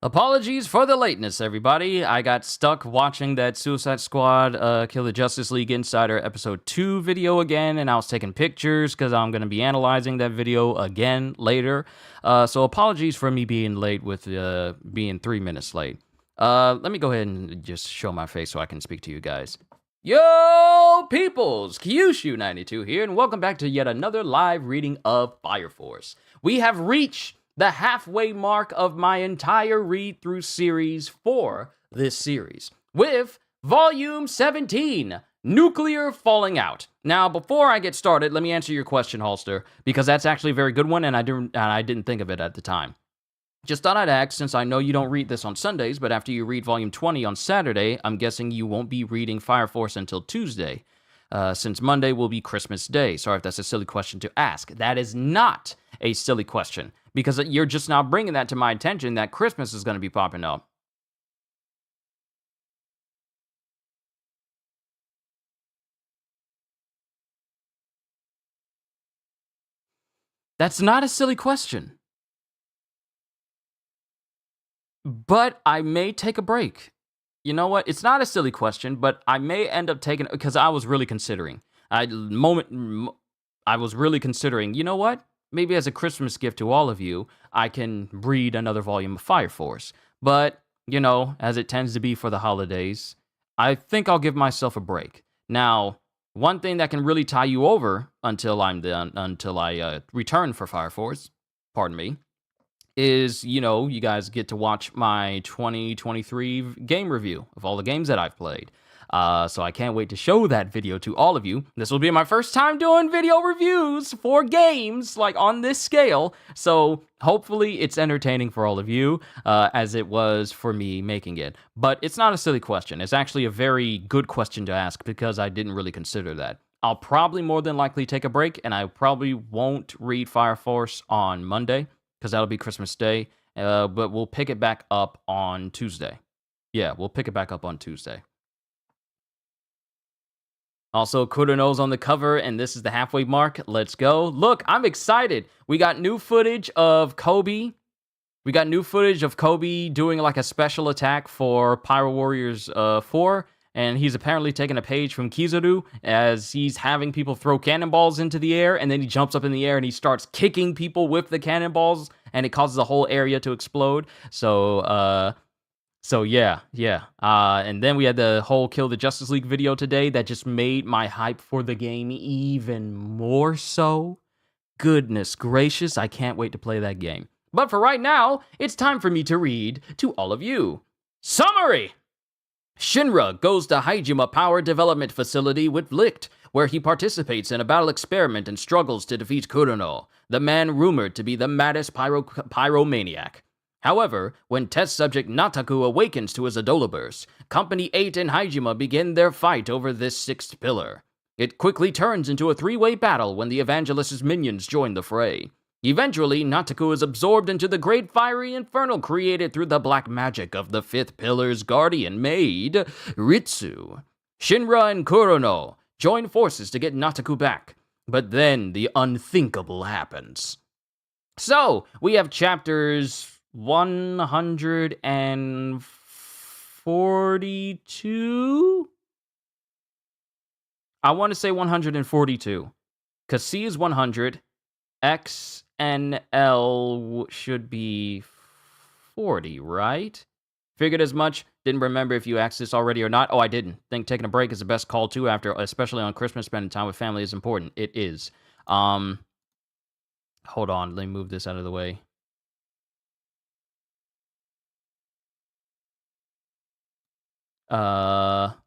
Apologies for the lateness, everybody. I got stuck watching that Suicide Squad Kill the Justice League Insider Episode 2 video again, and I was taking pictures because I'm going to be analyzing that video again later. So apologies for me being late with being 3 minutes late. Let me go ahead and just show my face so I can speak to you guys. Yo, peoples! Kyushu92 here, and welcome back to yet another live reading of Fire Force. We have reached the halfway mark of my entire read-through series for this series, with Volume 17, Nuclear Falling Out. Now, before I get started, let me answer your question, Holster, because that's actually a very good one, and I didn't think of it at the time. Just thought I'd ask, since I know you don't read this on Sundays, but after you read Volume 20 on Saturday, I'm guessing you won't be reading Fire Force until Tuesday, since Monday will be Christmas Day. Sorry if that's a silly question to ask. That is not a silly question, because you're just now bringing that to my attention that Christmas is going to be popping up. That's not a silly question. But I may take a break. You know what? It's not a silly question, but I may end up taking, because I was really considering. I was really considering, you know what? Maybe as a Christmas gift to all of you, I can read another volume of Fire Force. But, you know, as it tends to be for the holidays, I think I'll give myself a break. Now, one thing that can really tie you over until I return for Fire Force, pardon me, is, you know, you guys get to watch my 2023 game review of all the games that I've played. So I can't wait to show that video to all of you. This will be my first time doing video reviews for games, like, on this scale. So hopefully it's entertaining for all of you, as it was for me making it. But it's not a silly question. It's actually a very good question to ask, because I didn't really consider that. I'll probably more than likely take a break, and I probably won't read Fire Force on Monday, because that'll be Christmas Day. But we'll pick it back up on Tuesday. Yeah, we'll pick it back up on Tuesday. Also, Kurono's on the cover, and this is the halfway mark. Let's go. Look, I'm excited. We got new footage of Kobe. We got new footage of Kobe doing like a special attack for Pyro Warriors 4. And he's apparently taking a page from Kizaru as he's having people throw cannonballs into the air, and then he jumps up in the air and he starts kicking people with the cannonballs, and it causes the whole area to explode. So yeah. And then we had the whole Kill the Justice League video today that just made my hype for the game even more so. Goodness gracious, I can't wait to play that game. But for right now, it's time for me to read to all of you. Summary! Shinra goes to Haijima Power Development Facility with Licht, where he participates in a battle experiment and struggles to defeat Kurono, the man rumored to be the maddest pyromaniac. However, when test subject Nataku awakens to his Adola burst, Company 8 and Haijima begin their fight over this sixth pillar. It quickly turns into a three-way battle when the Evangelist's minions join the fray. Eventually, Nataku is absorbed into the great fiery inferno created through the black magic of the fifth pillar's guardian maid, Ritsu. Shinra and Kurono join forces to get Nataku back, but then the unthinkable happens. So, we have chapters 142? I want to say 142, because C is 100, X and L should be 40, right? Figured as much. Didn't remember if you asked this already or not. Oh, I didn't. Think taking a break is the best call too, after, especially on Christmas, spending time with family is important. It is. Hold on, let me move this out of the way.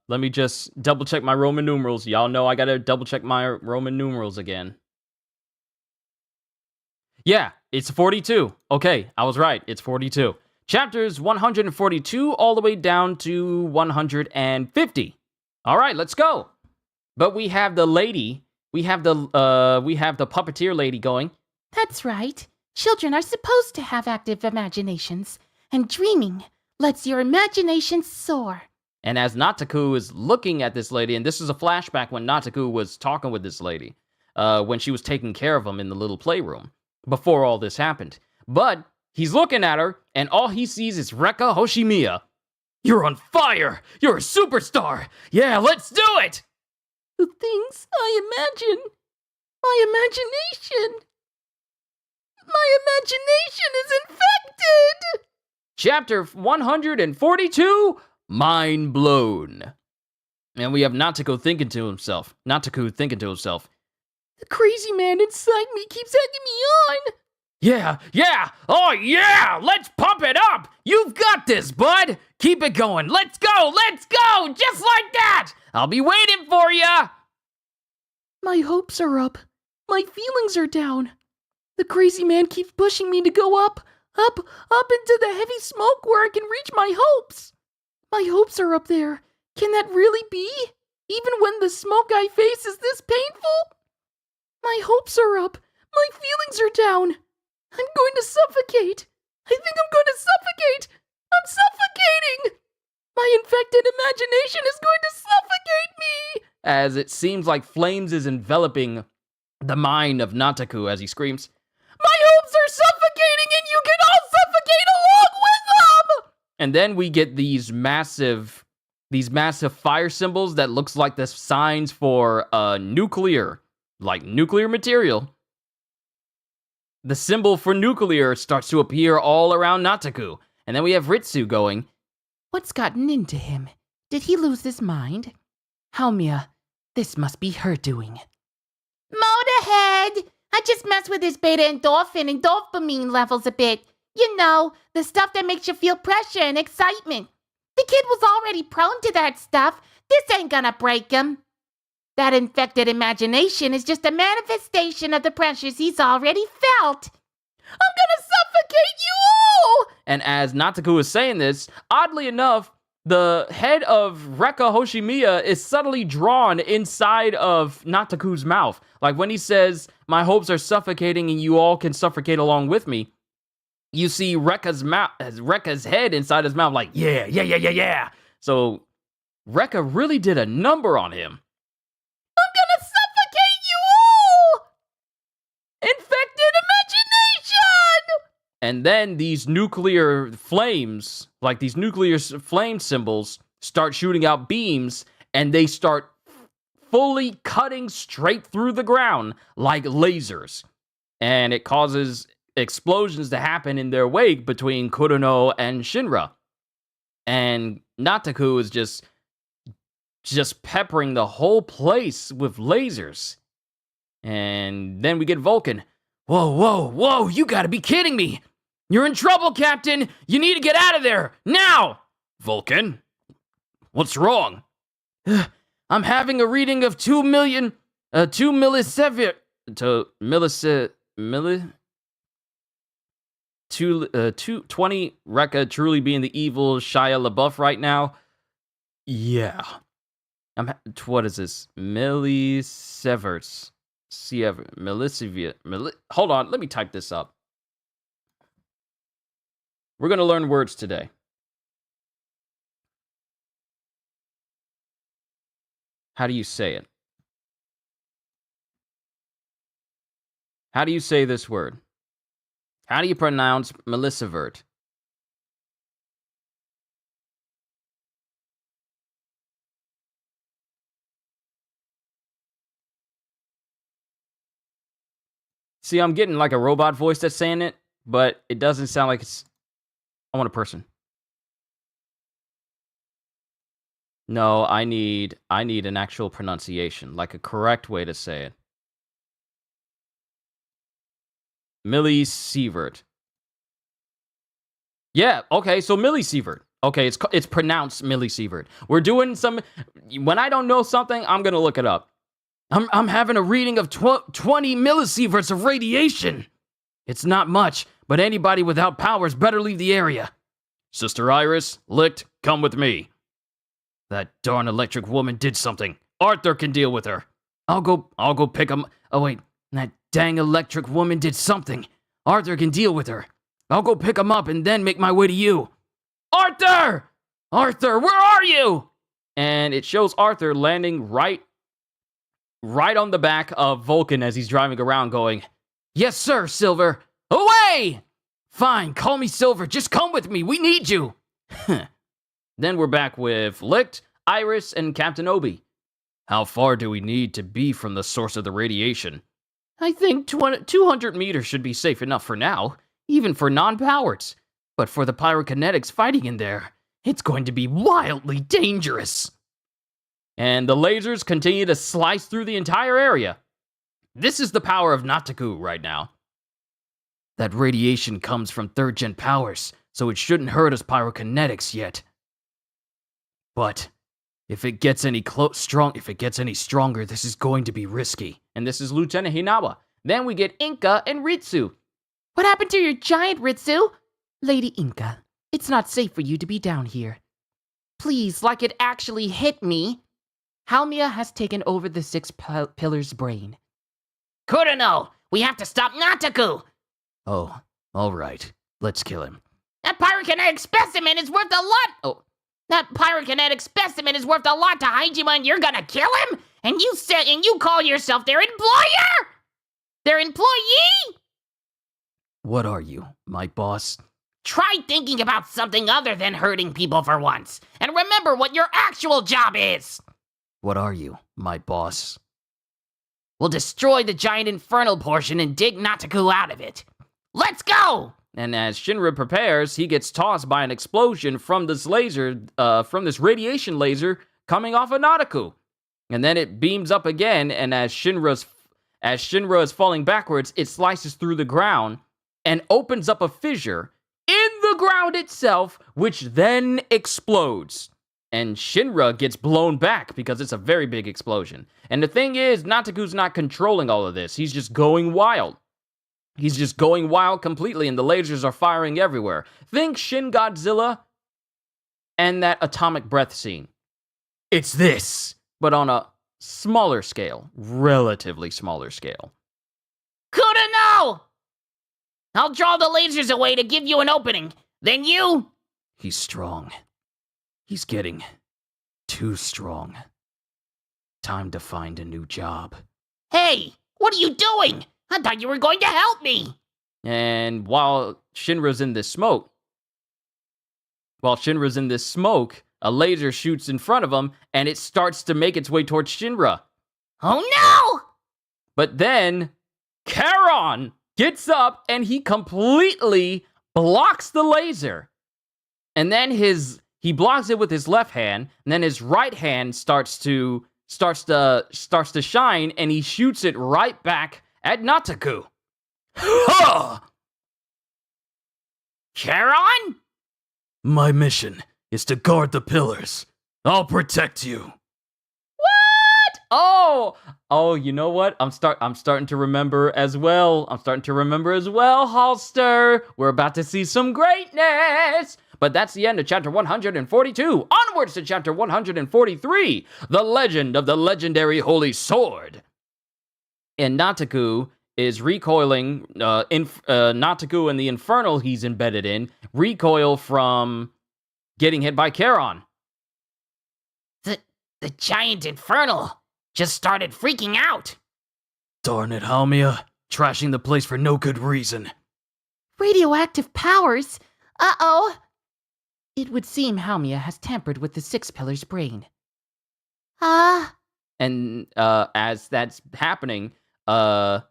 Let me just double check my Roman numerals. Y'all know I gotta double check my Roman numerals again. Yeah, it's 42. Okay, I was right. It's 42. Chapters 142 all the way down to 150. All right, let's go. But we have the lady. We have the puppeteer lady going. That's right. Children are supposed to have active imaginations, and dreaming lets your imagination soar. And as Nataku is looking at this lady, and this is a flashback when Nataku was talking with this lady, when she was taking care of him in the little playroom, before all this happened. But He's looking at her, and all he sees is Rekka Hoshimiya. You're on fire! You're a superstar! Yeah, let's do it! The things I imagine. My imagination. My imagination is infected! Chapter 142, Mind Blown. And we have Natsuko thinking to himself. The crazy man inside me keeps egging me on. Yeah, oh yeah, let's pump it up. You've got this, bud. Keep it going. Let's go, just like that. I'll be waiting for ya. My hopes are up. My feelings are down. The crazy man keeps pushing me to go up into the heavy smoke where I can reach my hopes. My hopes are up there. Can that really be? Even when the smoke I face is this painful? My hopes are up. My feelings are down. I'm going to suffocate. I think I'm going to suffocate. I'm suffocating. My infected imagination is going to suffocate me. As it seems like flames is enveloping the mind of Natsuko as he screams, My hopes are suffocating and you can all suffocate along with them! And then we get these massive fire symbols that looks like the signs for nuclear material. The symbol for nuclear starts to appear all around Natsuko. And then we have Ritsu going, What's gotten into him? Did he lose his mind? Haomiya, this must be her doing. Motorhead! I just messed with his beta endorphin and dopamine levels a bit. You know, the stuff that makes you feel pressure and excitement. The kid was already prone to that stuff. This ain't gonna break him. That infected imagination is just a manifestation of the pressures he's already felt. I'm gonna suffocate you all! And as Natsuko is saying this, oddly enough, the head of Rekka Hoshimiya is subtly drawn inside of Natsuko's mouth. Like when he says, my hopes are suffocating and you all can suffocate along with me, you see Rekka's head inside his mouth like, yeah. So Rekka really did a number on him. I'm gonna suffocate you all! Infected imagination! And then these nuclear flames, like these nuclear flame symbols, start shooting out beams, and they start fully cutting straight through the ground like lasers. And it causes explosions to happen in their wake between Kurono and Shinra. And Natsuko is just peppering the whole place with lasers. And then we get Vulcan. Whoa, you gotta be kidding me! You're in trouble, Captain! You need to get out of there, now! Vulcan? What's wrong? I'm having a reading of 2 millisieverts. 220 Rekka truly being the evil Shia LaBeouf right now. Yeah. What is this? Millisieverts. Hold on, let me type this up. We're going to learn words today. How do you say it? How do you say this word? How do you pronounce millisievert? See, I'm getting like a robot voice that's saying it, but it doesn't sound like it's... I want a person. No, I need an actual pronunciation, like a correct way to say it. Millisievert. Yeah, okay, so millisievert. Okay, it's pronounced millisievert. We're doing some... When I don't know something, I'm gonna look it up. I'm having a reading of 20 millisieverts of radiation. It's not much, but anybody without powers better leave the area. Sister Iris, Licht, come with me. That darn electric woman did something. Arthur can deal with her. I'll go pick him. Oh wait, that dang electric woman did something. Arthur can deal with her. I'll go pick him up and then make my way to you. Arthur! Arthur, where are you? And it shows Arthur landing right on the back of Vulcan as he's driving around going, Yes, sir, Silver. Away! Fine, call me Silver. Just come with me. We need you. Then we're back with Licht, Iris, and Captain Obi. How far do we need to be from the source of the radiation? I think 200 meters should be safe enough for now, even for non-powereds. But for the pyrokinetics fighting in there, it's going to be wildly dangerous. And the lasers continue to slice through the entire area. This is the power of Nataku right now. That radiation comes from third-gen powers, so it shouldn't hurt us pyrokinetics yet. But if it gets any stronger, this is going to be risky. And this is Lieutenant Hinawa. Then we get Inka and Ritsu. What happened to your giant, Ritsu? Lady Inka, it's not safe for you to be down here. Please, like it actually hit me. Halmia has taken over the six pillars' brain. Kurano, we have to stop Nataku! Oh, alright. Let's kill him. That pyrokinetic specimen is worth a lot! Oh, that pyrokinetic specimen is worth a lot to Hajima and you're gonna kill him? And you call yourself their employer? Their employee? What are you, my boss? Try thinking about something other than hurting people for once. And remember what your actual job is! What are you, my boss? We'll destroy the giant infernal portion and dig Nataku out of it. Let's go! And as Shinra prepares, he gets tossed by an explosion from this radiation laser coming off of Nataku. And then it beams up again, and as Shinra is falling backwards, it slices through the ground and opens up a fissure in the ground itself, which then explodes. And Shinra gets blown back because it's a very big explosion. And the thing is, Nataku's not controlling all of this. He's just going wild. He's just going wild completely, and the lasers are firing everywhere. Think Shin Godzilla and that atomic breath scene. It's this, but on a smaller scale, relatively smaller scale. Kurano! I'll draw the lasers away to give you an opening. Then you... He's strong. He's getting too strong. Time to find a new job. Hey, what are you doing? I thought you were going to help me. And while Shinra's in this smoke, a laser shoots in front of him, and it starts to make its way towards Shinra. Oh no! But then, Charon gets up, and he completely blocks the laser. And then he blocks it with his left hand, and then his right hand starts to shine, and he shoots it right back at Nataku. Ha! Charon? My mission is to guard the pillars. I'll protect you. What? Oh, you know what? I'm starting to remember as well. Halster. We're about to see some greatness. But that's the end of chapter 142. Onwards to chapter 143, The Legend of the Legendary Holy Sword. And Nataku is recoiling, Nataku and the Infernal he's embedded in recoil from getting hit by Charon. The giant Infernal just started freaking out. Darn it, Halmia. Trashing the place for no good reason. Radioactive powers? Uh-oh. It would seem Halmia has tampered with the Six Pillars' brain. And as that's happening, Inka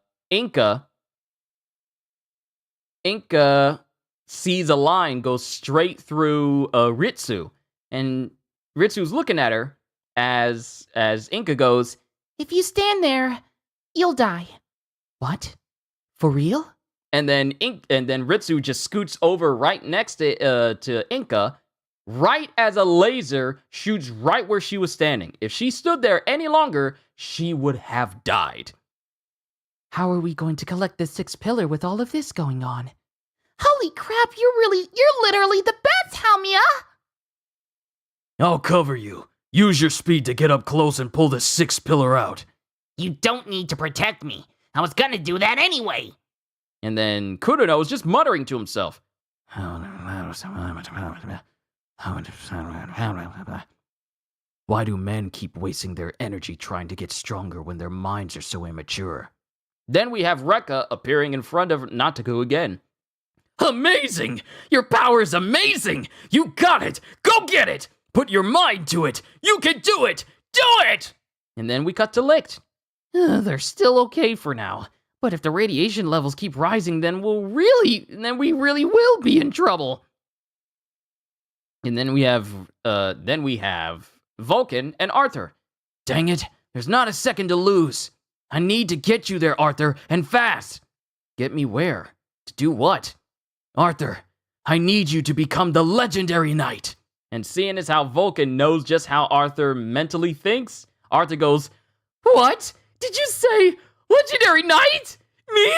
sees a line go straight through Ritsu, and Ritsu's looking at her as Inka goes, "If you stand there, you'll die." What? For real? And then Ritsu just scoots over right next to Inka, right as a laser shoots right where she was standing. If she stood there any longer, she would have died. How are we going to collect the sixth pillar with all of this going on? Holy crap, you're literally the best, Halmia! I'll cover you. Use your speed to get up close and pull the sixth pillar out. You don't need to protect me. I was gonna do that anyway. And then Kurano was just muttering to himself. Why do men keep wasting their energy trying to get stronger when their minds are so immature? Then we have Rekka appearing in front of Nataku again. Amazing! Your power is amazing! You got it! Go get it! Put your mind to it! You can do it! Do it! And then we cut to Licht. They're still okay for now. But if the radiation levels keep rising, then we really will be in trouble. And then we have Vulcan and Arthur. Dang it, there's not a second to lose. I need to get you there, Arthur, and fast. Get me where? To do what? Arthur, I need you to become the legendary knight. And seeing as how Vulcan knows just how Arthur mentally thinks, Arthur goes, What? Did you say legendary knight? Me?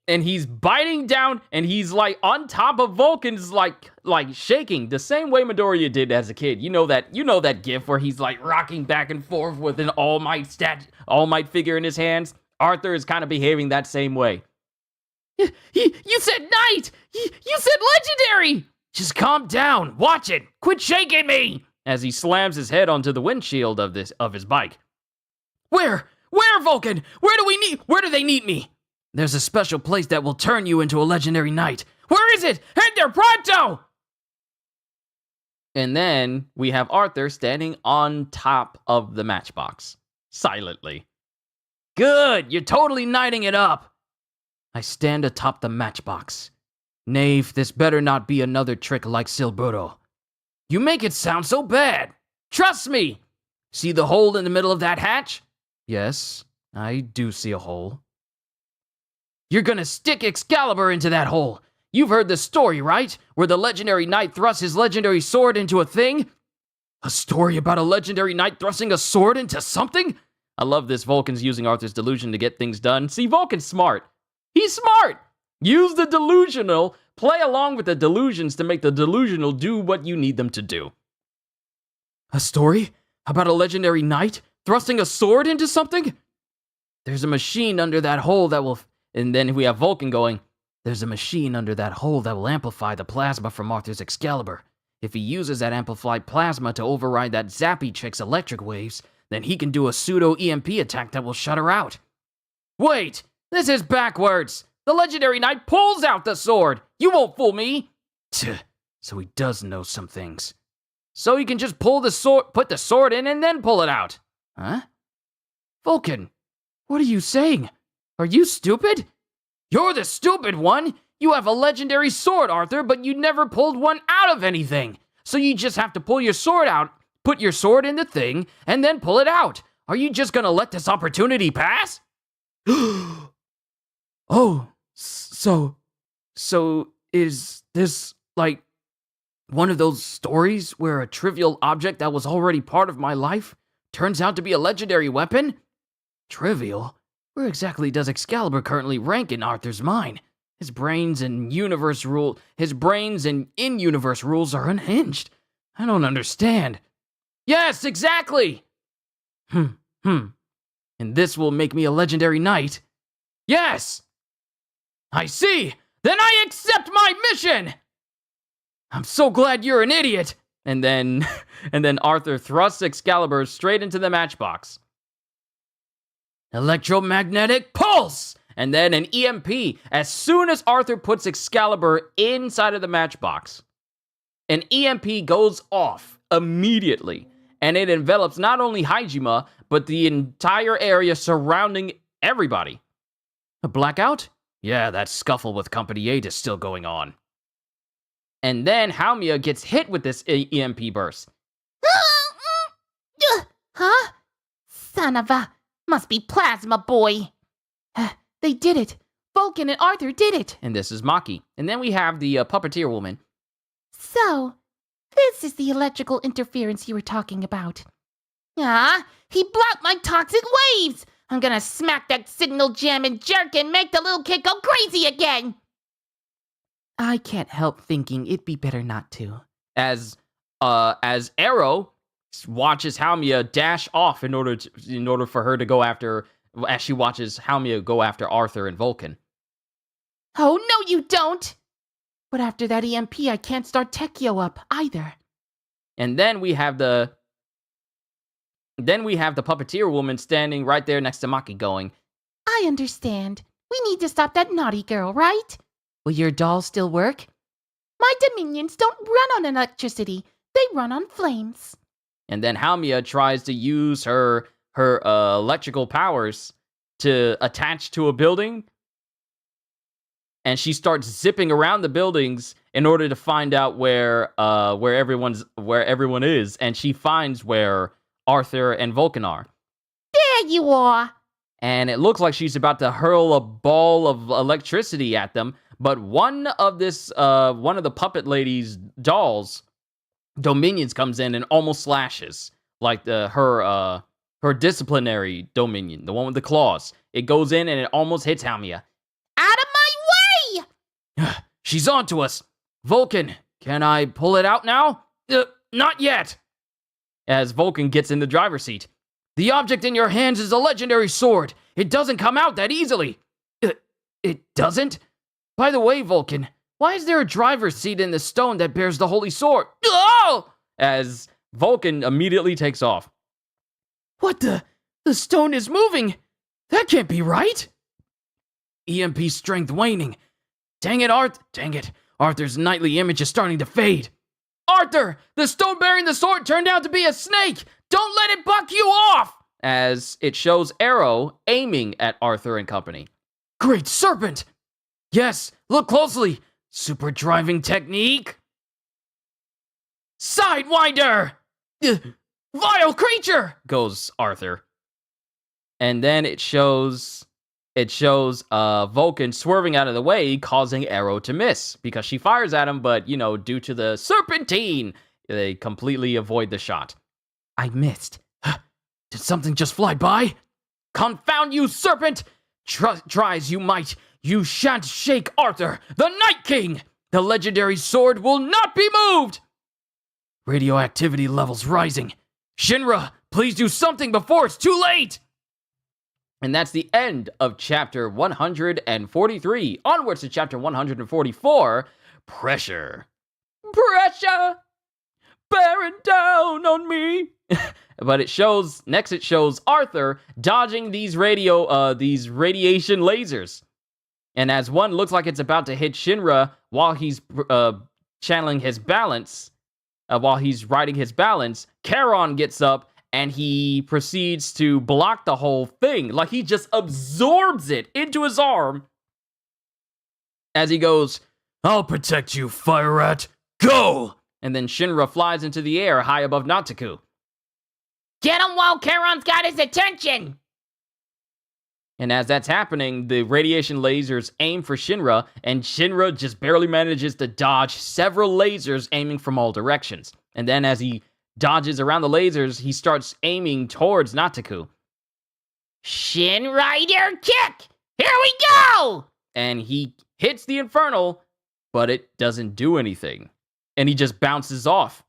And he's biting down, and he's like on top of Vulcan's like shaking the same way Midoriya did as a kid. You know that gif where he's like rocking back and forth with an All Might figure in his hands. Arthur is kind of behaving that same way. You said knight. You said legendary. Just calm down. Watch it. Quit shaking me. As he slams his head onto the windshield of his bike. Where, Vulcan? Where do they need me? There's a special place that will turn you into a legendary knight. Where is it? Head there, pronto! And then we have Arthur standing on top of the matchbox, silently. Good, you're totally knighting it up. I stand atop the matchbox. Knave, this better not be another trick like Silburo. You make it sound so bad. Trust me. See the hole in the middle of that hatch? Yes, I do see a hole. You're gonna stick Excalibur into that hole. You've heard the story, right? Where the legendary knight thrusts his legendary sword into a thing? A story about a legendary knight thrusting a sword into something? I love this. Vulcan's using Arthur's delusion to get things done. See, Vulcan's smart. He's smart! Use the delusional, play along with the delusions to make the delusional do what you need them to do. A story? About a legendary knight thrusting a sword into something? There's a machine under that hole that will... And then we have Vulcan going, there's a machine under that hole that will amplify the plasma from Arthur's Excalibur. If he uses that amplified plasma to override that Zappy chick's electric waves, then he can do a pseudo-EMP attack that will shut her out. Wait! This is backwards! The legendary knight pulls out the sword! You won't fool me! So he does know some things. So he can just put the sword in and then pull it out. Huh? Vulcan, what are you saying? Are you stupid? You're the stupid one! You have a legendary sword, Arthur, but you never pulled one out of anything. So you just have to pull your sword out, put your sword in the thing, and then pull it out. Are you just gonna let this opportunity pass? Oh, so is this like one of those stories where a trivial object that was already part of my life turns out to be a legendary weapon? Trivial? Where exactly does Excalibur currently rank in Arthur's mind? His brains and in-universe rules are unhinged. I don't understand. Yes, exactly! And this will make me a legendary knight? Yes! I see! Then I accept my mission! I'm so glad you're an idiot! And then Arthur thrusts Excalibur straight into the matchbox. Electromagnetic pulse! And then an EMP as soon as Arthur puts Excalibur inside of the matchbox. An EMP goes off immediately, and it envelops not only Hajime, but the entire area surrounding everybody. A blackout? Yeah, that scuffle with Company 8 is still going on. And then Haumia gets hit with this EMP burst. Huh? Son of a... Must be Plasma Boy. They did it. Vulcan and Arthur did it. And this is Maki. And then we have the puppeteer woman. So, this is the electrical interference you were talking about. He blocked my toxic waves. I'm gonna smack that signal jam and jerk and make the little kid go crazy again. I can't help thinking it'd be better not to. As Arrow watches Haumia dash off in order for her to go after, as she watches Haumia go after Arthur and Vulcan. Oh, no you don't! But after that EMP, I can't start Tekio up either. And then we have the puppeteer woman standing right there next to Maki going, I understand. We need to stop that naughty girl, right? Will your dolls still work? My dominions don't run on electricity. They run on flames. And then Halmia tries to use her electrical powers to attach to a building. And she starts zipping around the buildings in order to find out where everyone is. And she finds where Arthur and Vulcan are. There you are. And it looks like she's about to hurl a ball of electricity at them. But one of the puppet lady's dolls, Dominions, comes in and almost slashes. Like her disciplinary Dominion, the one with the claws. It goes in and it almost hits Halmia. Out of my way! She's onto us. Vulcan, can I pull it out now? Not yet. As Vulcan gets in the driver's seat. The object in your hands is a legendary sword. It doesn't come out that easily. It doesn't? By the way, Vulcan, why is there a driver's seat in the stone that bears the holy sword? Oh! As Vulcan immediately takes off. What the? The stone is moving. That can't be right. EMP strength waning. Dang it, Arthur's nightly image is starting to fade. Arthur, the stone bearing the sword turned out to be a snake. Don't let it buck you off. As it shows Arrow aiming at Arthur and company. Great serpent. Yes, look closely. Super driving technique. Sidewinder! Vile creature! Goes Arthur. And then it shows Vulcan swerving out of the way, causing Arrow to miss. Because she fires at him, but, due to the serpentine, they completely avoid the shot. I missed. Did something just fly by? Confound you, serpent! Try as you might, you shan't shake Arthur, the Night King! The legendary sword will not be moved! Radioactivity levels rising. Shinra, please do something before it's too late! And that's the end of chapter 143. Onwards to chapter 144, Pressure. Pressure! Bearing down on me! But it shows Arthur dodging these radiation lasers. And as one looks like it's about to hit Shinra while he's channeling his balance, while he's riding his balance, Charon gets up and he proceeds to block the whole thing. Like he just absorbs it into his arm. As he goes, I'll protect you, Fire Rat. Go! And then Shinra flies into the air high above Nataku. Get him while Charon's got his attention! And as that's happening, the radiation lasers aim for Shinra, and Shinra just barely manages to dodge several lasers aiming from all directions. And then as he dodges around the lasers, he starts aiming towards Nataku. Shin Rider kick! Here we go! And he hits the Infernal, but it doesn't do anything. And he just bounces off.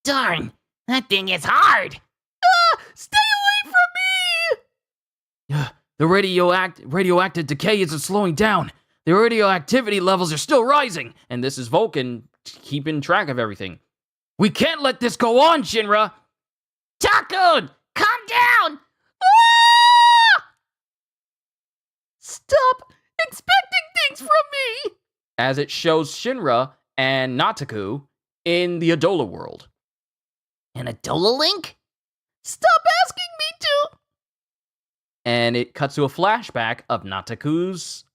Darn, that thing is hard! Stay away from me! The radioactive decay isn't slowing down. The radioactivity levels are still rising. And this is Vulcan keeping track of everything. We can't let this go on, Shinra! Takun, calm down! Stop expecting things from me! As it shows Shinra and Nataku in the Adola world. An Adola link? Stop asking me to! And it cuts to a flashback of Nataku's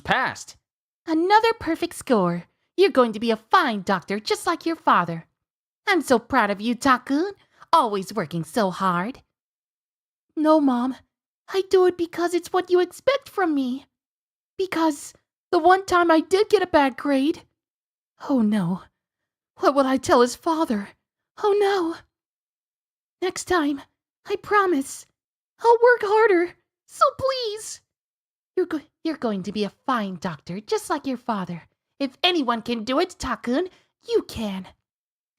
past. Another perfect score. You're going to be a fine doctor, just like your father. I'm so proud of you, Takun. Always working so hard. No, Mom. I do it because it's what you expect from me. Because the one time I did get a bad grade. Oh, no. What will I tell his father? Oh, no. Next time, I promise. I'll work harder. So please. You're going to be a fine doctor, just like your father. If anyone can do it, Takun, you can.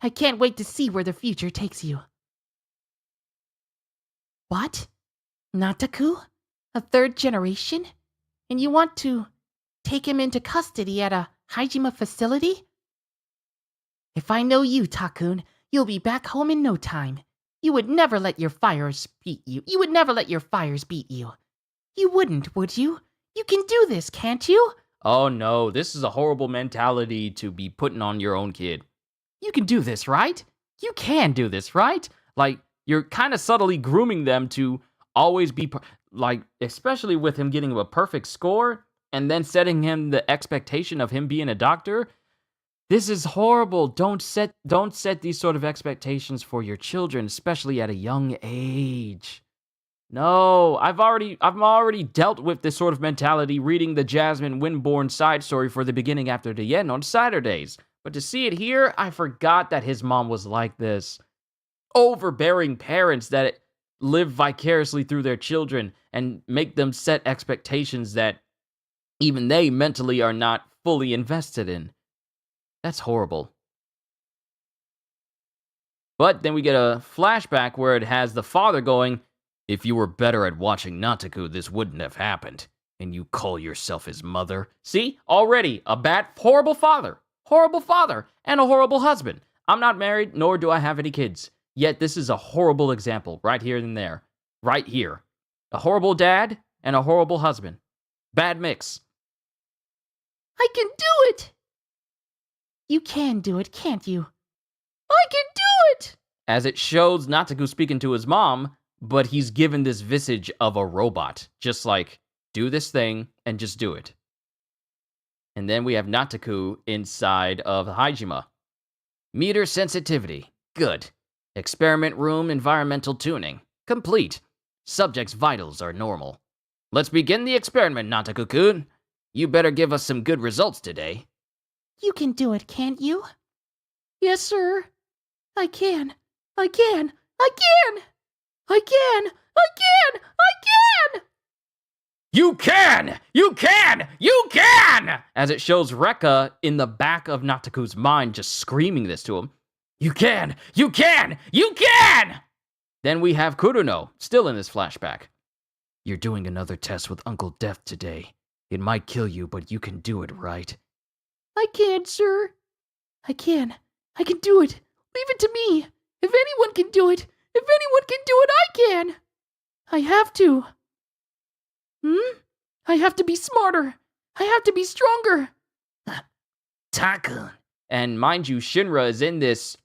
I can't wait to see where the future takes you. What? Nataku? A third generation? And you want to take him into custody at a Hajime facility? If I know you, Takun, you'll be back home in no time. You would never let your fires beat you. You wouldn't, would you? You can do this, can't you? Oh no, this is a horrible mentality to be putting on your own kid. You can do this, right? You can do this, right? Like, you're kind of subtly grooming them to always be, like, especially with him getting a perfect score and then setting him the expectation of him being a doctor. This is horrible. Don't set these sort of expectations for your children, especially at a young age. No, I've already dealt with this sort of mentality reading the Jasmine Winborn side story for the beginning after the end on Saturdays. But to see it here, I forgot that his mom was like this. Overbearing parents that live vicariously through their children and make them set expectations that even they mentally are not fully invested in. That's horrible. But then we get a flashback where it has the father going, "If you were better at watching Nataku, this wouldn't have happened. And you call yourself his mother?" See? Already a horrible father, and a horrible husband. I'm not married, nor do I have any kids. Yet this is a horrible example right here and there. Right here. A horrible dad and a horrible husband. Bad mix. I can do it! You can do it, can't you? I can do it! As it shows Nataku speaking to his mom, but he's given this visage of a robot. Just like, do this thing and just do it. And then we have Nataku inside of Hajime. Meter sensitivity. Good. Experiment room environmental tuning. Complete. Subject's vitals are normal. Let's begin the experiment, Nataku-kun. You better give us some good results today. You can do it, can't you? Yes, sir. I can. I can. I can. I can. I can. I can. You can! You can! You can! As it shows Rekka in the back of Nataku's mind just screaming this to him. You can! You can! You can! Then we have Kuruno, still in this flashback. You're doing another test with Uncle Death today. It might kill you, but you can do it, right? I can, sir. I can. I can do it. Leave it to me. If anyone can do it, I can. I have to. I have to be smarter. I have to be stronger. Taku. And mind you, Shinra is in this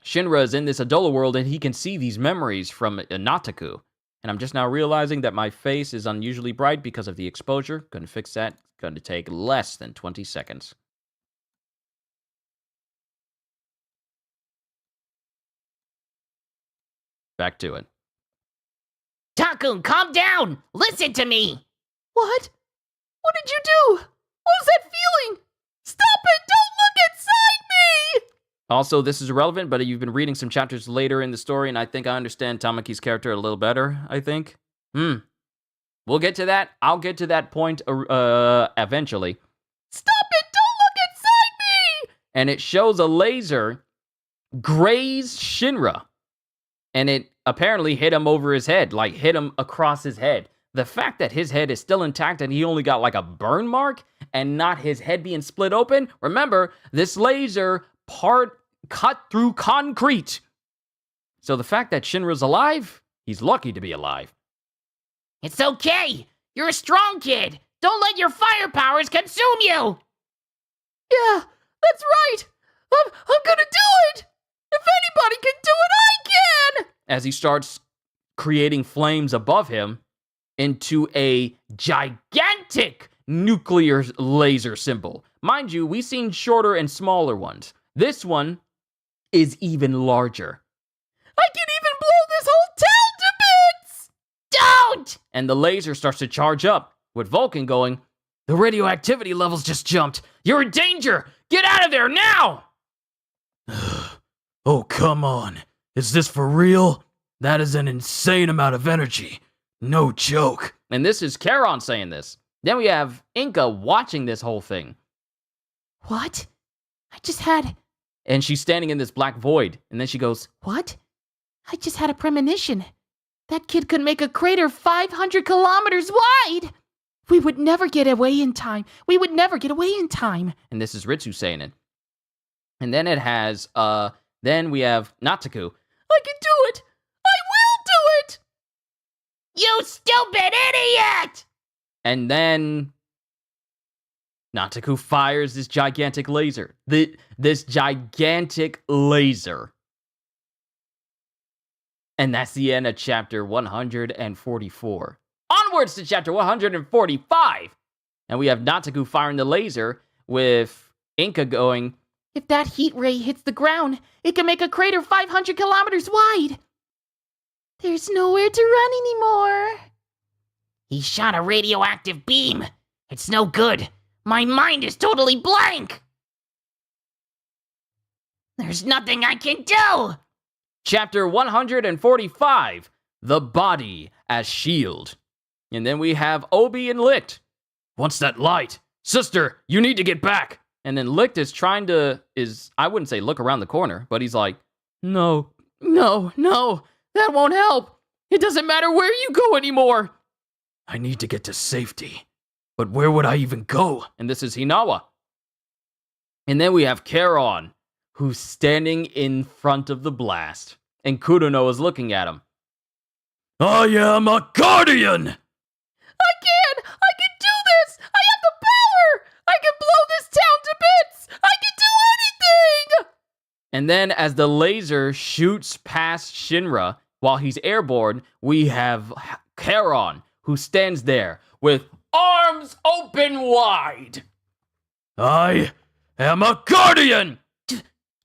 Adola world, and he can see these memories from Nataku. And I'm just now realizing that my face is unusually bright because of the exposure. Gonna fix that. Gonna take less than 20 seconds. Back to it. Taku, calm down! Listen to me! What? What did you do? What was that feeling? Stop it! Don't look inside me! Also, this is irrelevant, but you've been reading some chapters later in the story, and I think I understand Tamaki's character a little better, I think. We'll get to that. I'll get to that point eventually. Stop it! Don't look inside me! And it shows a laser graze Shinra. And it apparently hit him over his head, like hit him across his head. The fact that his head is still intact and he only got like a burn mark and not his head being split open. Remember, this laser cut through concrete. So the fact that Shinra's alive, he's lucky to be alive. It's okay! You're a strong kid! Don't let your fire powers consume you! Yeah, that's right! I'm gonna do it! If anybody can do it, I can! As he starts creating flames above him into a gigantic nuclear laser symbol. Mind you, we've seen shorter and smaller ones. This one is even larger. I can even blow this whole town to bits! Don't! And the laser starts to charge up, with Vulcan going, "The radioactivity levels just jumped. You're in danger! Get out of there now!" Oh, come on. Is this for real? That is an insane amount of energy. No joke. And this is Charon saying this. Then we have Inka watching this whole thing. What? I just had... And she's standing in this black void. And then she goes, What? I just had a premonition. That kid could make a crater 500 kilometers wide! We would never get away in time. We would never get away in time. And this is Ritsu saying it. And then it has, then we have Nataku. I can do it! I will do it! You stupid idiot! And then Nataku fires this gigantic laser. This gigantic laser. And that's the end of chapter 144. Onwards to chapter 145. And we have Nataku firing the laser with Inka going, If that heat ray hits the ground, it can make a crater 500 kilometers wide. There's nowhere to run anymore. He shot a radioactive beam. It's no good. My mind is totally blank. There's nothing I can do. Chapter 145, The Body as Shield. And then we have Obi and Licht. What's that light? Sister, you need to get back. And then Licht is trying to, I wouldn't say look around the corner, but he's like, no, that won't help. It doesn't matter where you go anymore. I need to get to safety. But where would I even go? And this is Hinawa. And then we have Charon, who's standing in front of the blast. And Kudono is looking at him. I am a guardian! I can do this! I have the power! I can blow this town to bits! I can do anything! And then as the laser shoots past Shinra while he's airborne, we have Charon, who stands there with arms open wide. I am a guardian!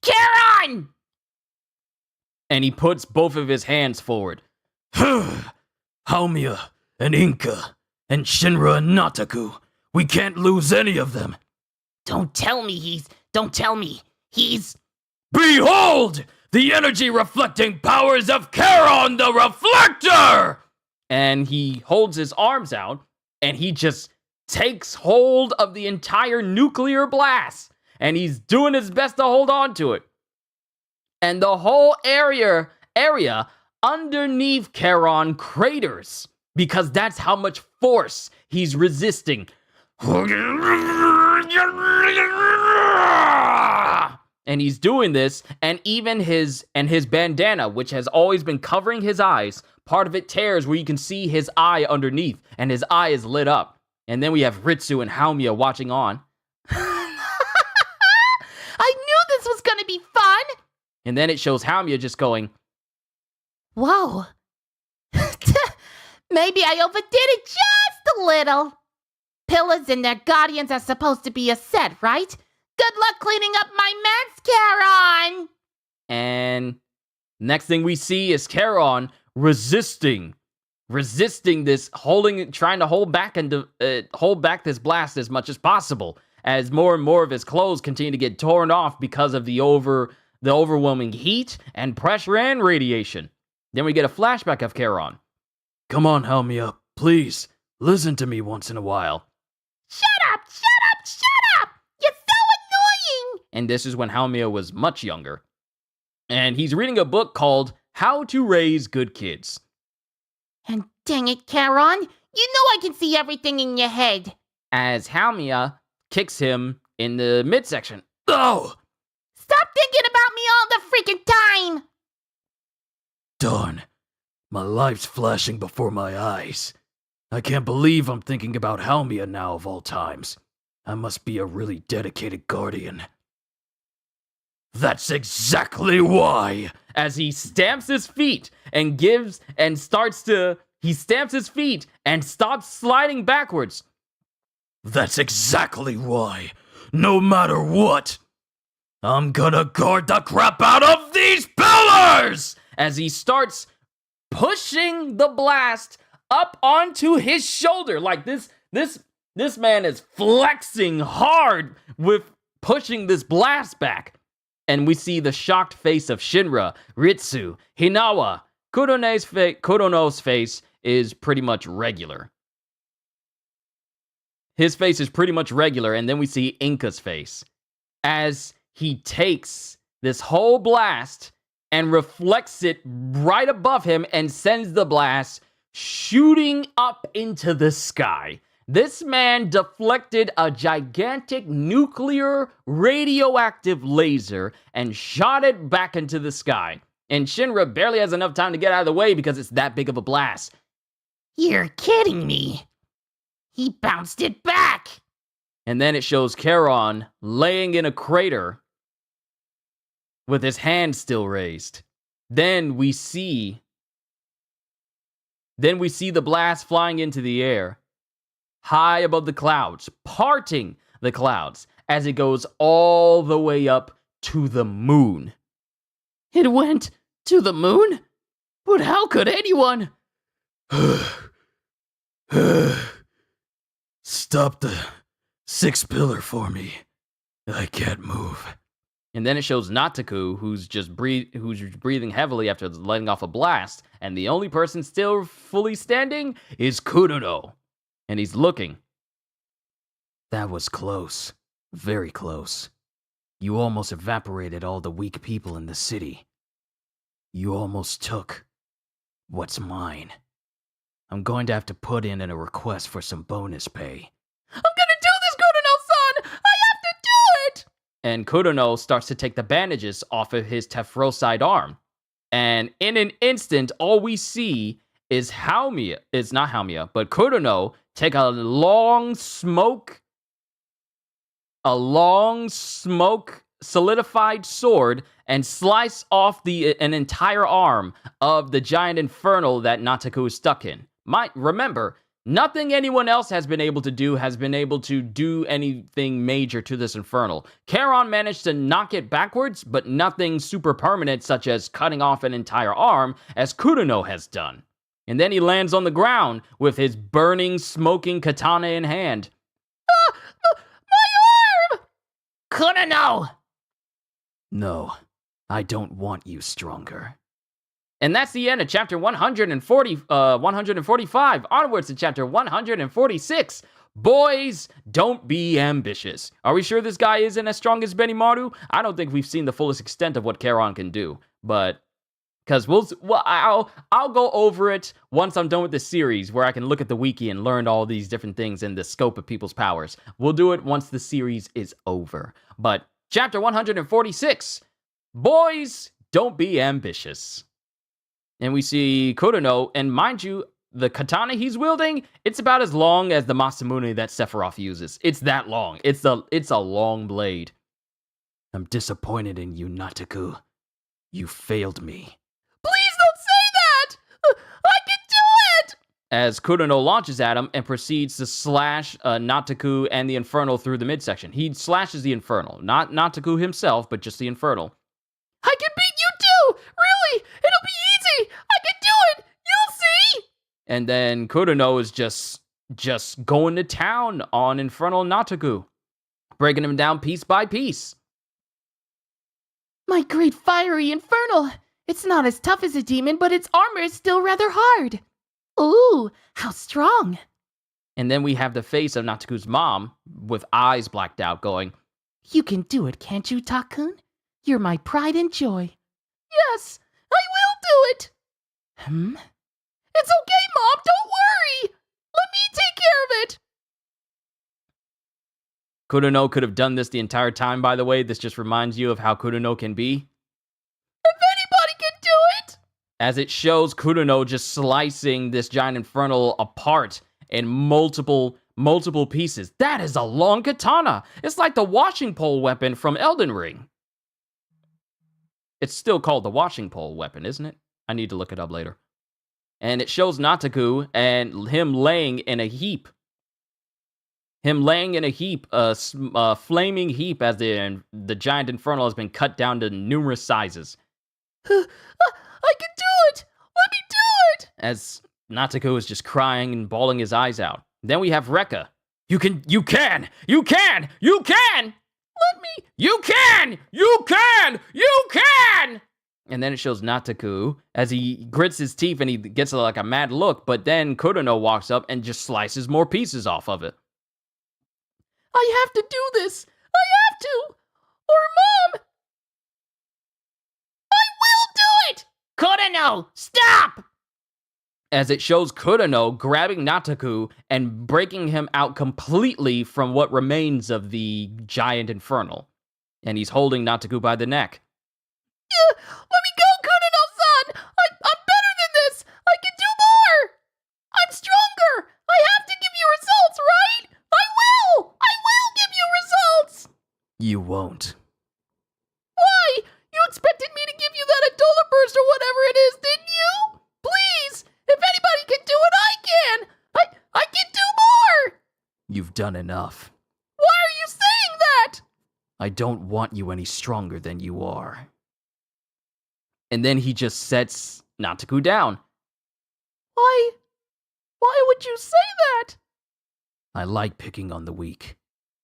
Charon! And he puts both of his hands forward. Haumia and Inka and Shinra and Nataku. We can't lose any of them. Don't tell me he's... Behold! The energy reflecting powers of Charon the Reflector! And he holds his arms out, and he just takes hold of the entire nuclear blast. And he's doing his best to hold on to it. And the whole area underneath Charon craters, because that's how much force he's resisting. And he's doing this, and even his bandana, which has always been covering his eyes, part of it tears where you can see his eye underneath, and his eye is lit up. And then we have Ritsu and Haumia watching on. I knew this was gonna be fun! And then it shows Haumia just going, Whoa. Maybe I overdid it just a little. Pillars and their guardians are supposed to be a set, right? Good luck cleaning up my mess, Charon! and next thing we see is Charon resisting this, trying to hold back this blast as much as possible, as more and more of his clothes continue to get torn off because of the overwhelming heat and pressure and radiation. Then we get a flashback of Charon. Come on, Haumia, please, listen to me once in a while. Shut up! You're so annoying! And this is when Haumia was much younger. And he's reading a book called How to Raise Good Kids. And dang it, Charon, you know I can see everything in your head. As Haumia kicks him in the midsection. Oh! Stop thinking about me all the freaking time! Darn. My life's flashing before my eyes. I can't believe I'm thinking about Haumia now of all times. I must be a really dedicated guardian. That's exactly why! As he stamps his feet and he stamps his feet and stops sliding backwards. That's exactly why. No matter what, I'm gonna guard the crap out of these pillars! As he starts pushing the blast up onto his shoulder. Like this man is flexing hard with pushing this blast back. And we see the shocked face of Shinra, Ritsu, Hinawa. Kudono's face is pretty much regular. His face is pretty much regular, and then we see Inka's face as he takes this whole blast and reflects it right above him and sends the blast shooting up into the sky. This man deflected a gigantic nuclear radioactive laser and shot it back into the sky. And Shinra barely has enough time to get out of the way because it's that big of a blast. You're kidding me. He bounced it back. And then it shows Charon laying in a crater with his hand still raised. Then we see the blast flying into the air, high above the clouds, parting the clouds as it goes all the way up to the moon. It went to the moon? But how could anyone? Stop the sixth pillar for me. I can't move. And then it shows Nataku, who's breathing heavily after letting off a blast, and the only person still fully standing is Kudono. And he's looking. That was close. Very close. You almost evaporated all the weak people in the city. You almost took what's mine. I'm going to have to put in a request for some bonus pay. I'm gonna do this, Kudono-san! I have to do it! And Kudono starts to take the bandages off of his Tephrocyte arm. And in an instant, all we see is Haumia. It's not Haumia, but Kudono take a long smoke solidified sword and slice off an entire arm of the giant infernal that Nataku is stuck in. Remember, nothing anyone else has been able to do anything major to this infernal. Charon managed to knock it backwards, but nothing super permanent such as cutting off an entire arm as Kudono has done. And then he lands on the ground with his burning, smoking katana in hand. My arm! Kudono! No, I don't want you stronger. And that's the end of chapter 145. Onwards to chapter 146. Boys, don't be ambitious. Are we sure this guy isn't as strong as Benimaru? I don't think we've seen the fullest extent of what Charon can do. But, because I'll go over it once I'm done with the series, where I can look at the wiki and learn all these different things and the scope of people's powers. We'll do it once the series is over. But, chapter 146. Boys, don't be ambitious. And we see Kudono, and mind you, the katana he's wielding, it's about as long as the Masamune that Sephiroth uses. It's that long. It's a long blade. I'm disappointed in you, Nataku. You failed me. Please don't say that! I can do it! As Kudono launches at him and proceeds to slash Nataku and the Infernal through the midsection. He slashes the Infernal. Not Nataku himself, but just the Infernal. I can beat you too! Really! It'll be easy! I can do it! You'll see! And then Kudono is just going to town on Infernal Nataku, breaking him down piece by piece. My great fiery infernal! It's not as tough as a demon, but its armor is still rather hard. Ooh, how strong! And then we have the face of Nataku's mom, with eyes blacked out, going, You can do it, can't you, Takun? You're my pride and joy. Yes, I will do it! It's okay, Mom, don't worry! Let me take care of it! Kudono could have done this the entire time, by the way. This just reminds you of how Kudono can be. If anybody can do it! As it shows Kudono just slicing this giant infernal apart in multiple pieces. That is a long katana! It's like the washing pole weapon from Elden Ring. It's still called the washing pole weapon, isn't it? I need to look it up later. And it shows Nataku and him laying in a heap. A flaming heap as the giant infernal has been cut down to numerous sizes. I can do it! Let me do it! As Nataku is just crying and bawling his eyes out. Then we have Rekka. You can! Let me! You can! And then it shows Nataku as he grits his teeth and he gets like a mad look, but then Kudono walks up and just slices more pieces off of it. I have to do this! I have to! Or Mom! I will do it! Kudono, stop! As it shows Kudono grabbing Nataku and breaking him out completely from what remains of the giant infernal. And he's holding Nataku by the neck. Let me go, Kudono-san! I'm better than this! I can do more! I'm strong done enough. Why are you saying that? I don't want you any stronger than you are. And then he just sets Nataku down. Why? Why would you say that? I like picking on the weak.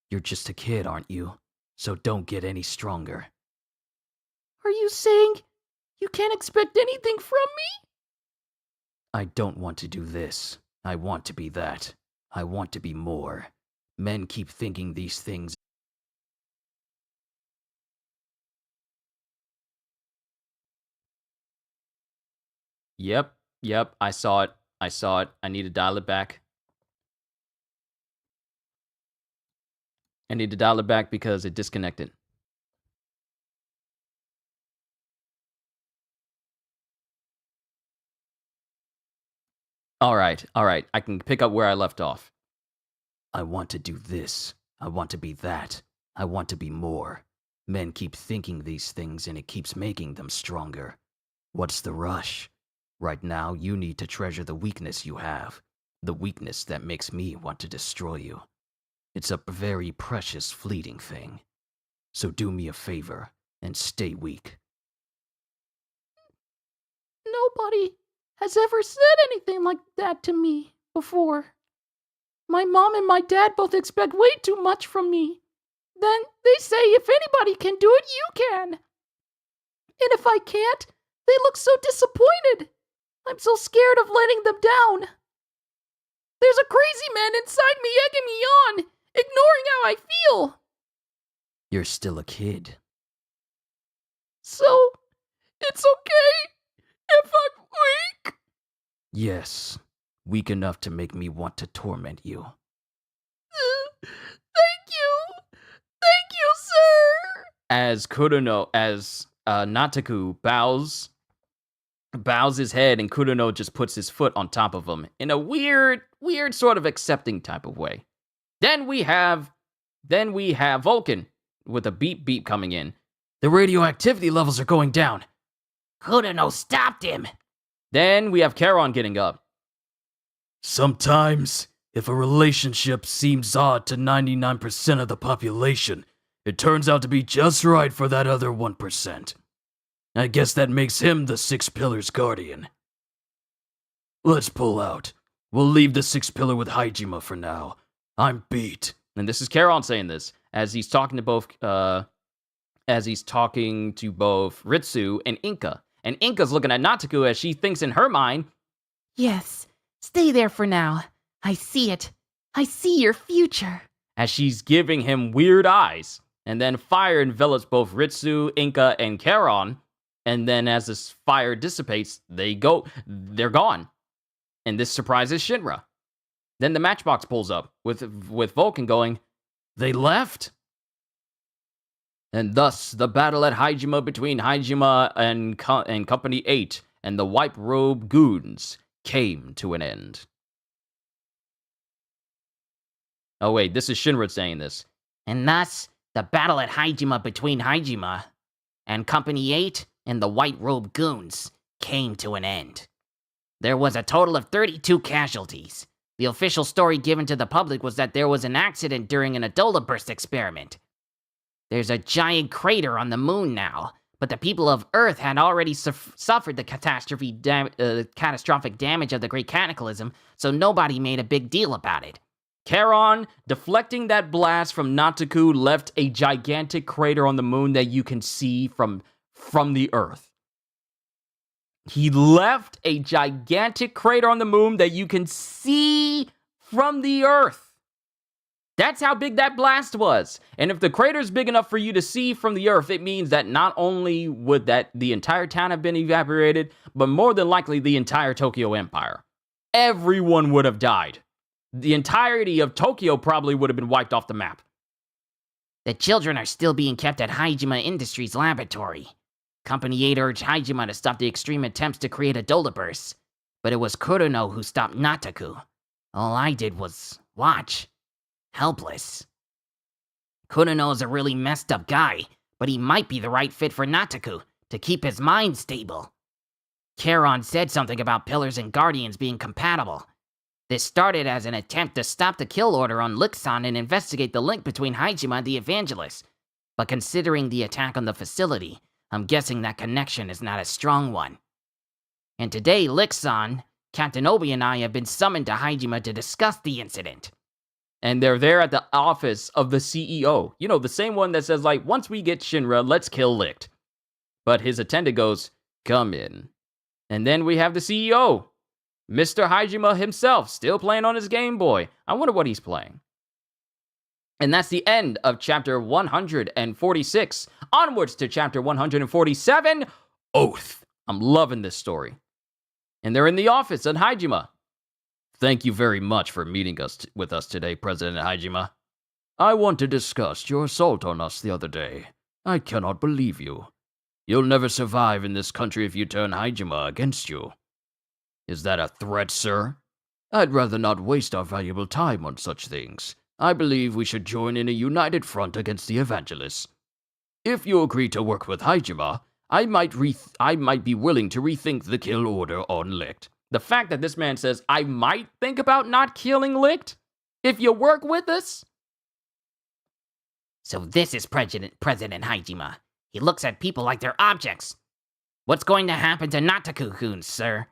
You're just a kid, aren't you? So don't get any stronger. Are you saying you can't expect anything from me? I don't want to do this. I want to be that. I want to be more. Men keep thinking these things. Yep, I saw it. I need to dial it back. I need to dial it back because it disconnected. All right. I can pick up where I left off. I want to do this. I want to be that. I want to be more. Men keep thinking these things and it keeps making them stronger. What's the rush? Right now, you need to treasure the weakness you have. The weakness that makes me want to destroy you. It's a very precious, fleeting thing. So do me a favor and stay weak. Nobody has ever said anything like that to me before. My mom and my dad both expect way too much from me. Then they say if anybody can do it, you can. And if I can't, they look so disappointed. I'm so scared of letting them down. There's a crazy man inside me egging me on, ignoring how I feel. You're still a kid. So, it's okay if I'm weak? Yes, weak enough to make me want to torment you. Thank you. Thank you, sir. As Nataku bows his head, and Kurono just puts his foot on top of him in a weird sort of accepting type of way. Then we have Vulcan with a beep beep coming in. The radioactivity levels are going down. Kurono stopped him. Then we have Charon getting up. Sometimes, if a relationship seems odd to 99% of the population, it turns out to be just right for that other 1%. I guess that makes him the Six Pillars Guardian. Let's pull out. We'll leave the Sixth Pillar with Hajime for now. I'm beat. And this is Charon saying this as he's talking to both Ritsu and Inka. And Inka's looking at Nataku as she thinks in her mind, Yes, stay there for now. I see it. I see your future. as she's giving him weird eyes. And then fire envelops both Ritsu, Inka, and Charon. And then as this fire dissipates, they're gone. And this surprises Shinra. Then the matchbox pulls up with Vulcan going, They left? and thus the battle at Hajime between Hajime and Company 8 and the White Robe Goons came to an end. Oh wait, this is Shinra saying this. And thus, the battle at Hajime between Hajime and Company 8 and the White Robe Goons came to an end. There was a total of 32 casualties. The official story given to the public was that there was an accident during an Adola burst experiment. There's a giant crater on the moon now, but the people of Earth had already suffered the catastrophic damage of the Great Cataclysm, so nobody made a big deal about it. Charon, deflecting that blast from Nataku, left a gigantic crater on the moon that you can see from the Earth. He left a gigantic crater on the moon that you can see from the Earth. That's how big that blast was. And if the crater's big enough for you to see from the Earth, it means that not only would the entire town have been evaporated, but more than likely the entire Tokyo Empire. Everyone would have died. The entirety of Tokyo probably would have been wiped off the map. The children are still being kept at Hajime Industries laboratory. Company 8 urged Hajime to stop the extreme attempts to create Adola bursts, but it was Kurono who stopped Nataku. All I did was watch. Helpless. Kurono's a really messed up guy, but he might be the right fit for Nataku to keep his mind stable. Charon said something about pillars and guardians being compatible. This started as an attempt to stop the kill order on Lixon and investigate the link between Haijima and the Evangelist. But considering the attack on the facility, I'm guessing that connection is not a strong one. And today, Lixon, Captain Obi, and I have been summoned to Haijima to discuss the incident. And they're there at the office of the CEO. You know, the same one that says, like, once we get Shinra, let's kill Licht. But his attendant goes, come in. And then we have the CEO, Mr. Haijima himself, still playing on his Game Boy. I wonder what he's playing. And that's the end of chapter 146. Onwards to chapter 147, Oath. I'm loving this story. And they're in the office at Haijima. Thank you very much for meeting with us today, President Haijima. I want to discuss your assault on us the other day. I cannot believe you. You'll never survive in this country if you turn Haijima against you. Is that a threat, sir? I'd rather not waste our valuable time on such things. I believe we should join in a united front against the Evangelists. If you agree to work with Haijima, I might be willing to rethink the kill order on Licht. The fact that this man says, I might think about not killing Licht if you work with us. So this is President Haijima. He looks at people like they're objects. What's going to happen to Nataku-kun, sir?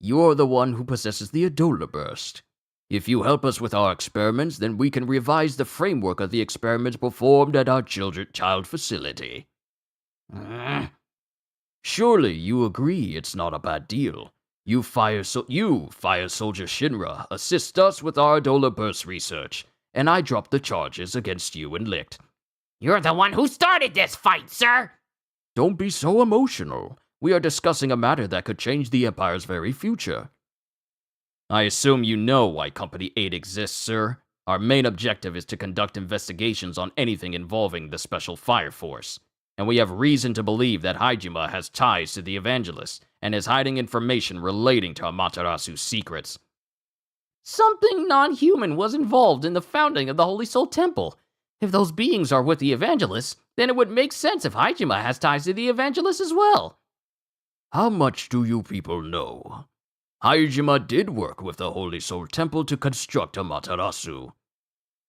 You're the one who possesses the Adola Burst. If you help us with our experiments, then we can revise the framework of the experiments performed at our child facility. Surely you agree it's not a bad deal. You, Fire Soldier Shinra, assist us with our Adola Burst research, and I drop the charges against you and Licht. You're the one who started this fight, sir! Don't be so emotional. We are discussing a matter that could change the Empire's very future. I assume you know why Company 8 exists, sir. Our main objective is to conduct investigations on anything involving the Special Fire Force. And we have reason to believe that Haijima has ties to the Evangelists and is hiding information relating to Amaterasu's secrets. Something non-human was involved in the founding of the Holy Soul Temple. If those beings are with the Evangelists, then it would make sense if Haijima has ties to the Evangelists as well. How much do you people know? Haijima did work with the Holy Soul Temple to construct Amaterasu.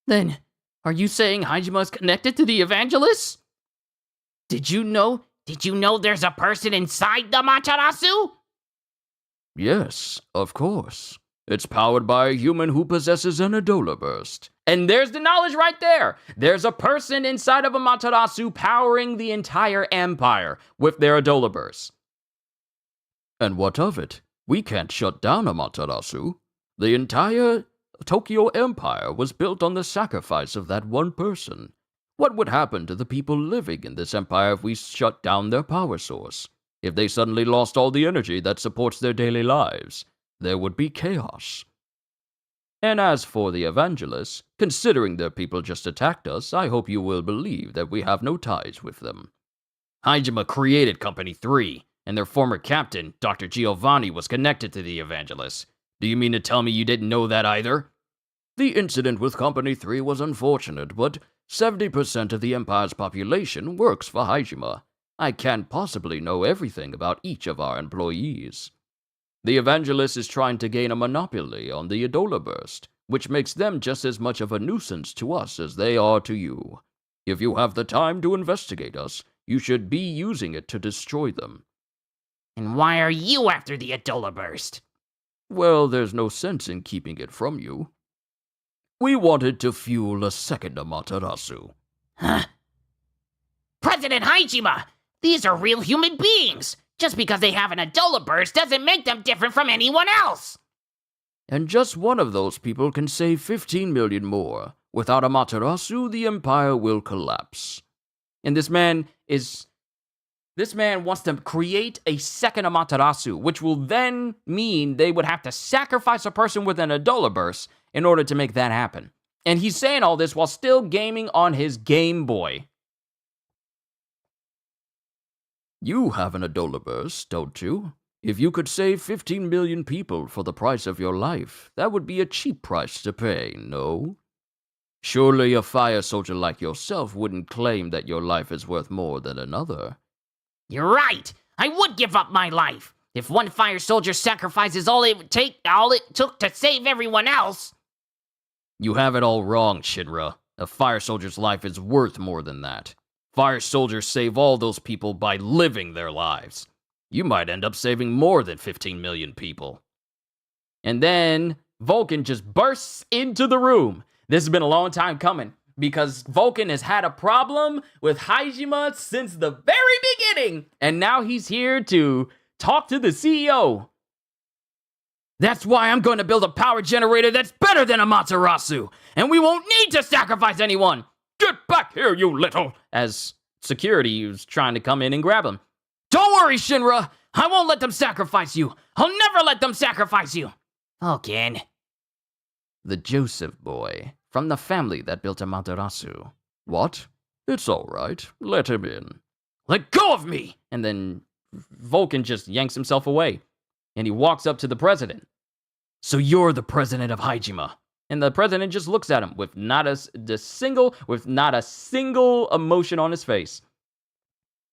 Then, are you saying Haijima is connected to the Evangelists? Did you know there's a person inside the Amaterasu? Yes, of course. It's powered by a human who possesses an Adola Burst. And there's the knowledge right there. There's a person inside of Amaterasu powering the entire Empire with their Adola Burst. And what of it? We can't shut down Amaterasu. The entire Tokyo Empire was built on the sacrifice of that one person. What would happen to the people living in this empire if we shut down their power source? If they suddenly lost all the energy that supports their daily lives, there would be chaos. And as for the Evangelists, considering their people just attacked us, I hope you will believe that we have no ties with them. Haijima created Company 3, and their former captain, Dr. Giovanni, was connected to the Evangelists. Do you mean to tell me you didn't know that either? The incident with Company 3 was unfortunate, but 70% of the Empire's population works for Haijima. I can't possibly know everything about each of our employees. The Evangelist is trying to gain a monopoly on the Adola Burst, which makes them just as much of a nuisance to us as they are to you. If you have the time to investigate us, you should be using it to destroy them. And why are you after the Adola Burst? Well, there's no sense in keeping it from you. We wanted to fuel a second Amaterasu. Huh? President Haijima! These are real human beings! Just because they have an Adola Burst doesn't make them different from anyone else! And just one of those people can save 15 million more. Without Amaterasu, the Empire will collapse. And this man wants to create a second Amaterasu, which will then mean they would have to sacrifice a person with an Adola Burst in order to make that happen. And he's saying all this while still gaming on his Game Boy. You have an Adola Burst, don't you? If you could save 15 million people for the price of your life, that would be a cheap price to pay, no? Surely a fire soldier like yourself wouldn't claim that your life is worth more than another. You're right! I would give up my life! If one fire soldier sacrifices all it took to save everyone else... You have it all wrong, Shinra. A fire soldier's life is worth more than that. Fire soldiers save all those people by living their lives. You might end up saving more than 15 million people. And then Vulcan just bursts into the room. This has been a long time coming, because Vulcan has had a problem with Hajime since the very beginning. And now he's here to talk to the CEO. That's why I'm going to build a power generator that's better than Amaterasu. And we won't need to sacrifice anyone. Get back here, you little... As security was trying to come in and grab him. Don't worry, Shinra. I won't let them sacrifice you. I'll never let them sacrifice you. Vulcan. The Joseph boy, from the family that built Amaterasu. What? It's all right. Let him in. Let go of me! And then Vulcan just yanks himself away. And he walks up to the president. So you're the president of Hajime. And the president just looks at him with not a single emotion on his face.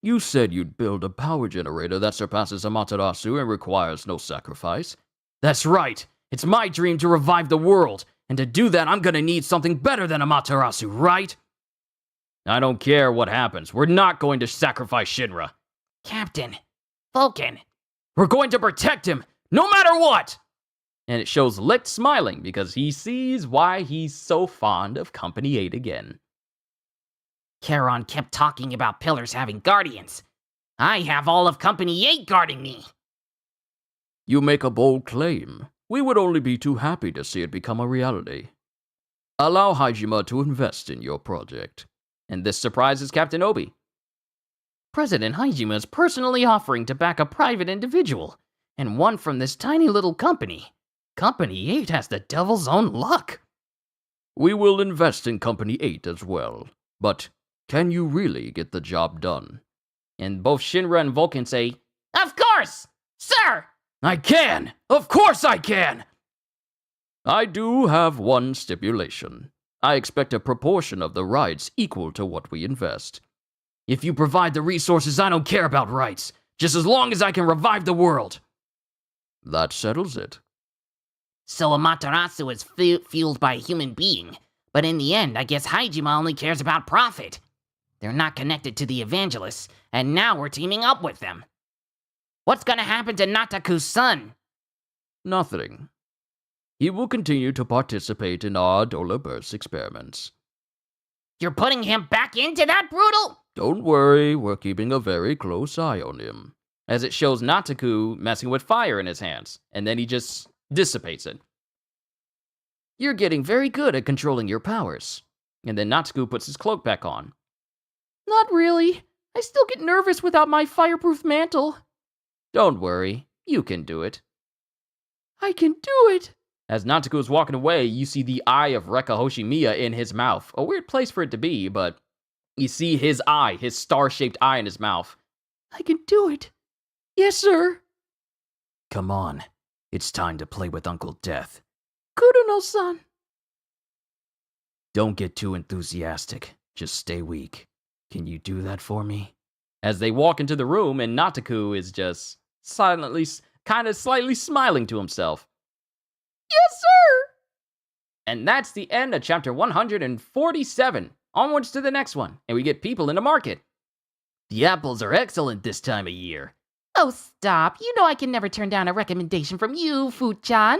You said you'd build a power generator that surpasses Amaterasu and requires no sacrifice. That's right. It's my dream to revive the world. And to do that, I'm gonna need something better than Amaterasu, right? I don't care what happens. We're not going to sacrifice Shinra. Captain. Vulcan. We're going to protect him, no matter what! And it shows Licht smiling because he sees why he's so fond of Company 8 again. Charon kept talking about pillars having guardians. I have all of Company 8 guarding me. You make a bold claim. We would only be too happy to see it become a reality. Allow Hajime to invest in your project. And this surprises Captain Obi. President Hajime is personally offering to back a private individual, and one from this tiny little company. Company 8 has the devil's own luck. We will invest in Company 8 as well, but can you really get the job done? And both Shinra and Vulcan say, Of course, sir! I can! Of course I can! I do have one stipulation. I expect a proportion of the rights equal to what we invest. If you provide the resources, I don't care about rights, just as long as I can revive the world. That settles it. So Amaterasu is fueled by a human being, but in the end, I guess Hajime only cares about profit. They're not connected to the evangelists, and now we're teaming up with them. What's gonna happen to Nataku's son? Nothing. He will continue to participate in our Dollar Burst experiments. You're putting him back into that brutal? Don't worry, we're keeping a very close eye on him. As it shows Nataku messing with fire in his hands, and then he just dissipates it. You're getting very good at controlling your powers. And then Natsuko puts his cloak back on. Not really. I still get nervous without my fireproof mantle. Don't worry, you can do it. I can do it. As Natsuko is walking away, you see the eye of Rekka Hoshimiya in his mouth. A weird place for it to be, but you see his eye, his star-shaped eye in his mouth. I can do it. Yes, sir. Come on. It's time to play with Uncle Death. Kuruno-san. Don't get too enthusiastic. Just stay weak. Can you do that for me? As they walk into the room, and Nataku is just silently, kind of slightly smiling to himself. Yes, sir! And that's the end of chapter 147. Onwards to the next one, and we get people in the market. The apples are excellent this time of year. Oh, stop. You know I can never turn down a recommendation from you, Fu-chan.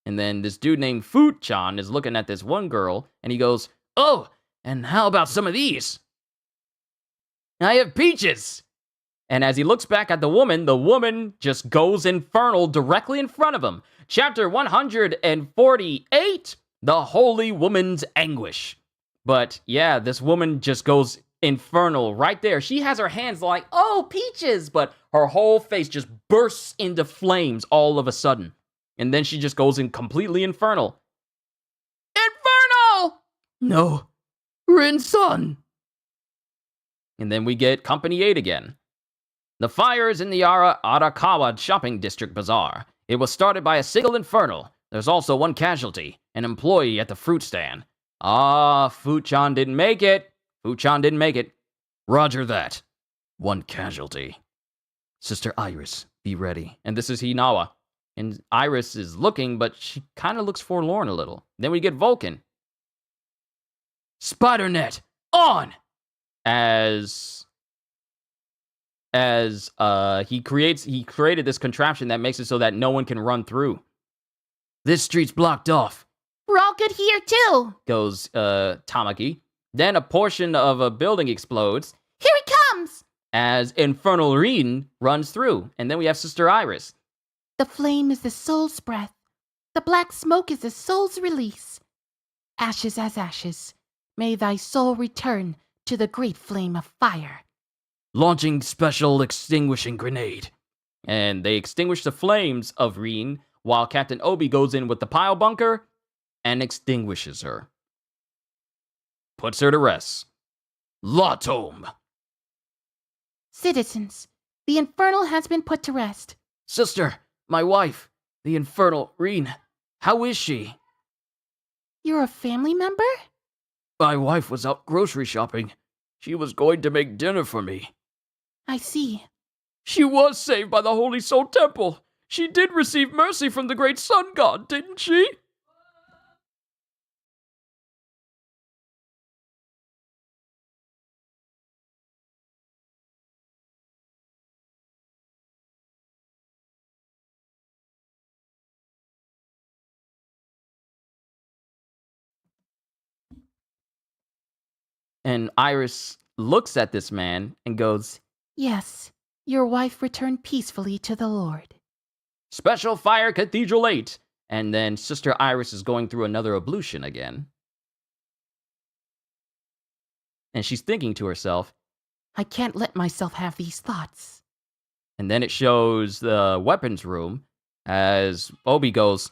And then this dude named Fu-chan is looking at this one girl, and he goes, Oh, and how about some of these? I have peaches! And as he looks back at the woman just goes infernal directly in front of him. Chapter 148, The Holy Woman's Anguish. But yeah, this woman just goes infernal right there. She has her hands like, oh, peaches! But her whole face just bursts into flames all of a sudden. And then she just goes in completely infernal. Infernal! No. Rin-san! And then we get Company 8 again. The fire is in the Arakawa Shopping District Bazaar. It was started by a single infernal. There's also one casualty, an employee at the fruit stand. Ah, Fu-chan didn't make it. Fu-chan didn't make it. Roger that. One casualty. Sister Iris, be ready. And this is Hinawa. And Iris is looking, but she kind of looks forlorn a little. Then we get Vulcan. Spider net, on! As he created this contraption that makes it so that no one can run through. This street's blocked off. We're all good here, too. Goes Tamaki. Then a portion of a building explodes Here he comes. as Infernal Reen runs through. And then we have Sister Iris. The flame is the soul's breath. The black smoke is the soul's release. Ashes as ashes, may thy soul return to the great flame of fire. Launching special extinguishing grenade. And they extinguish the flames of Reen while Captain Obi goes in with the pile bunker and extinguishes her. Puts her to rest. Latom. Citizens, the infernal has been put to rest. Sister, my wife, the Infernal Reen. How is she? You're a family member? My wife was out grocery shopping. She was going to make dinner for me. I see. She was saved by the Holy Soul Temple. She did receive mercy from the great sun god, didn't she? And Iris looks at this man and goes, Yes, your wife returned peacefully to the Lord. Special Fire Cathedral 8. And then Sister Iris is going through another ablution again. And she's thinking to herself. I can't let myself have these thoughts. And then it shows the weapons room as Obi goes,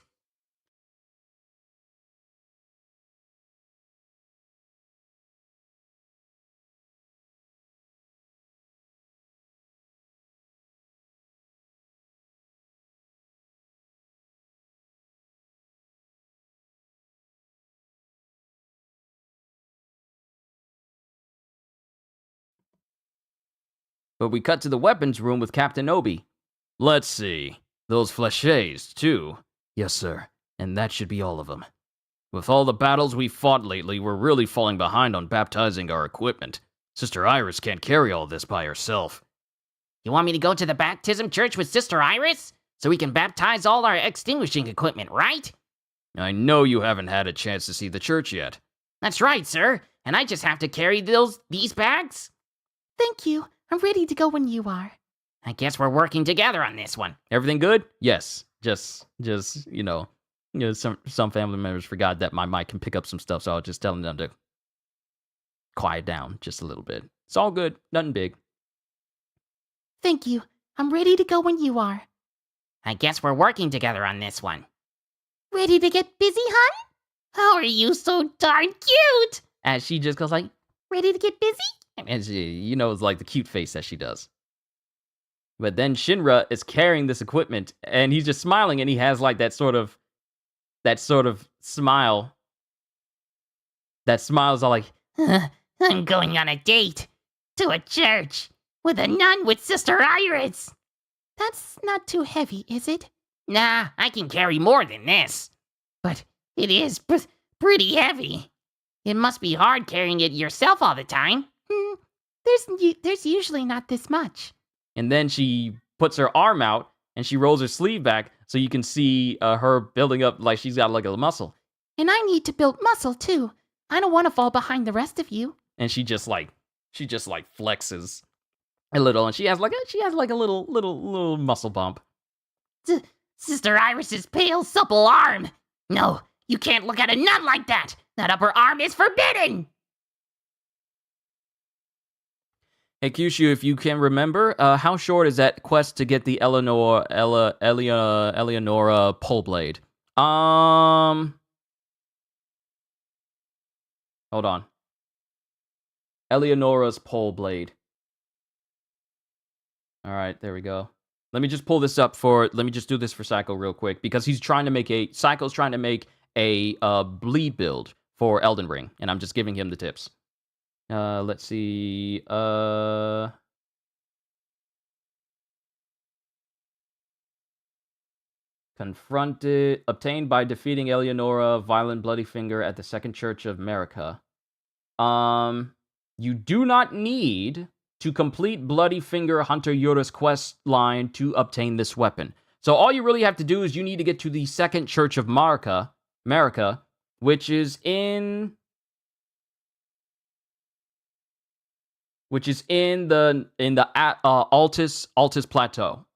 but we cut to the weapons room with Captain Obi. Let's see. Those flechets, too. Yes, sir. And that should be all of them. With all the battles we fought lately, we're really falling behind on baptizing our equipment. Sister Iris can't carry all this by herself. You want me to go to the baptism church with Sister Iris? So we can baptize all our extinguishing equipment, right? I know you haven't had a chance to see the church yet. That's right, sir. And I just have to carry these bags? Thank you. I'm ready to go when you are. I guess we're working together on this one. Everything good? Yes. Just some family members forgot that my mic can pick up some stuff, so I was just telling them to quiet down just a little bit. It's all good. Nothing big. Thank you. I'm ready to go when you are. I guess we're working together on this one. Ready to get busy, hun? How are you so darn cute? As she just goes like, Ready to get busy? and she, it's like the cute face that she does. But then Shinra is carrying this equipment, and he's just smiling, and he has like that sort of smile. That smile is all like, I'm going on a date to a church with a nun with Sister Iris. That's not too heavy, is it? Nah, I can carry more than this. But it is pretty heavy. It must be hard carrying it yourself all the time. There's usually not this much. and then she puts her arm out, and she rolls her sleeve back, so you can see her building up like she's got like a muscle. And I need to build muscle too. I don't want to fall behind the rest of you. And she just flexes a little, and she has like a little muscle bump. Sister Iris's pale, supple arm. No, you can't look at a nun like that. That upper arm is forbidden. Hey Kyushu, if you can remember, how short is that quest to get the Eleonora pole blade? Hold on. Eleonora's pole blade. All right, there we go. Let me just pull this up let me just do this for Psycho real quick, because Psycho's trying to make a bleed build for Elden Ring, and I'm just giving him the tips. Let's see. Obtained by defeating Eleonora, Violent Bloody Finger at the Second Church of America. You do not need to complete Bloody Finger Hunter Yoda's quest line to obtain this weapon. So all you really have to do is you need to get to the Second Church of America, which is in the Altus Plateau.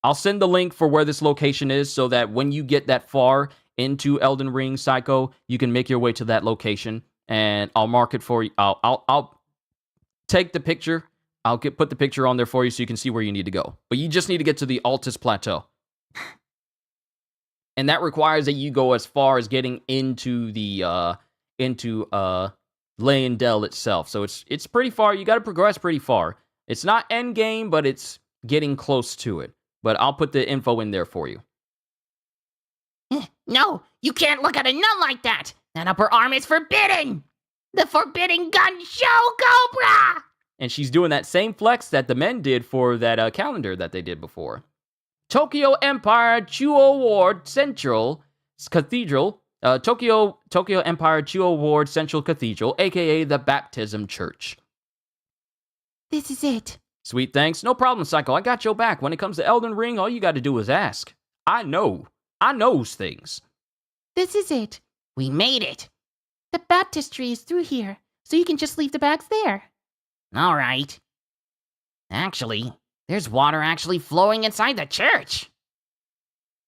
I'll send the link for where this location is so that when you get that far into Elden Ring Psycho, you can make your way to that location, and I'll mark it for you. I'll take the picture. I'll put the picture on there for you so you can see where you need to go. But you just need to get to the Altus Plateau. And that requires that you go as far as getting into the Leyendell itself. So it's pretty far. You got to progress pretty far. It's not end game, but it's getting close to it. But I'll put the info in there for you. No, you can't look at a nun like that. That upper arm is forbidden. The Forbidden Gun Show Cobra! And she's doing that same flex that the men did for that calendar that they did before. Tokyo Empire Chuo Ward Central Cathedral. Tokyo Empire Chuo Ward Central Cathedral, aka the Baptism Church. This is it. Sweet, thanks. No problem, Psycho. I got your back. When it comes to Elden Ring, all you got to do is ask. I knows things. This is it. We made it. The baptistry is through here, so you can just leave the bags there. All right. Actually, there's water actually flowing inside the church.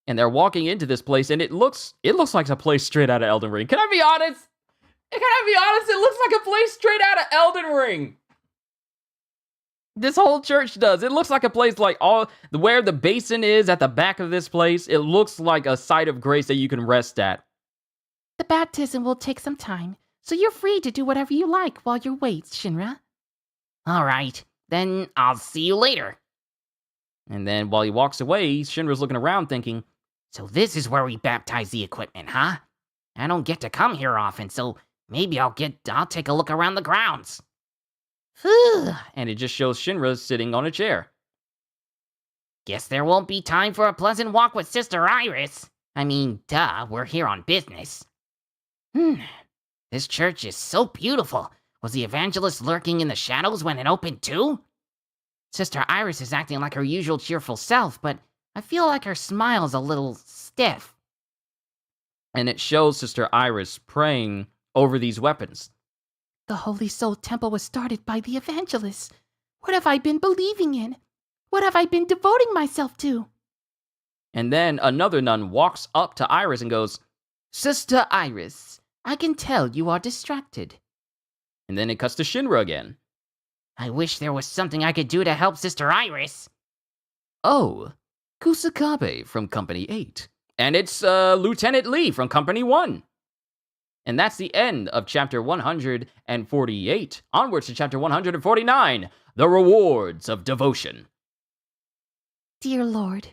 And they're walking into this place, and it looks like a place straight out of Elden Ring. Can I be honest? It looks like a place straight out of Elden Ring. This whole church does. It looks like a place like where the basin is at the back of this place. It looks like a site of grace that you can rest at. The baptism will take some time, so you're free to do whatever you like while you wait, Shinra. All right, then I'll see you later. And then while he walks away, Shinra's looking around thinking, so this is where we baptize the equipment, huh? I don't get to come here often, so maybe I'll take a look around the grounds. And it just shows Shinra sitting on a chair. Guess there won't be time for a pleasant walk with Sister Iris. I mean, duh, we're here on business. This church is so beautiful. Was the evangelist lurking in the shadows when it opened too? Sister Iris is acting like her usual cheerful self, but I feel like her smile's a little stiff. And it shows Sister Iris praying over these weapons. The Holy Soul Temple was started by the evangelists. What have I been believing in? What have I been devoting myself to? And then another nun walks up to Iris and goes, Sister Iris, I can tell you are distracted. And then it cuts to Shinra again. I wish there was something I could do to help Sister Iris. Oh, Kusakabe from Company 8. And it's Lieutenant Lee from Company 1. And that's the end of Chapter 148. Onwards to Chapter 149, The Rewards of Devotion. Dear Lord,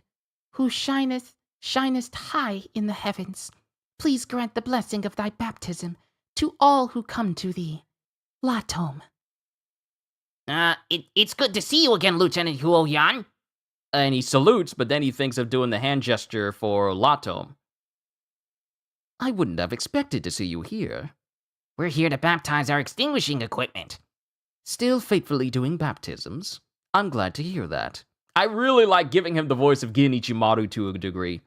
who shinest high in the heavens, please grant the blessing of thy baptism to all who come to thee. Latom. It's good to see you again, Lieutenant Huoyan. And he salutes, but then he thinks of doing the hand gesture for Latom. I wouldn't have expected to see you here. We're here to baptize our extinguishing equipment. Still faithfully doing baptisms? I'm glad to hear that. I really like giving him the voice of Gin Ichimaru to a degree.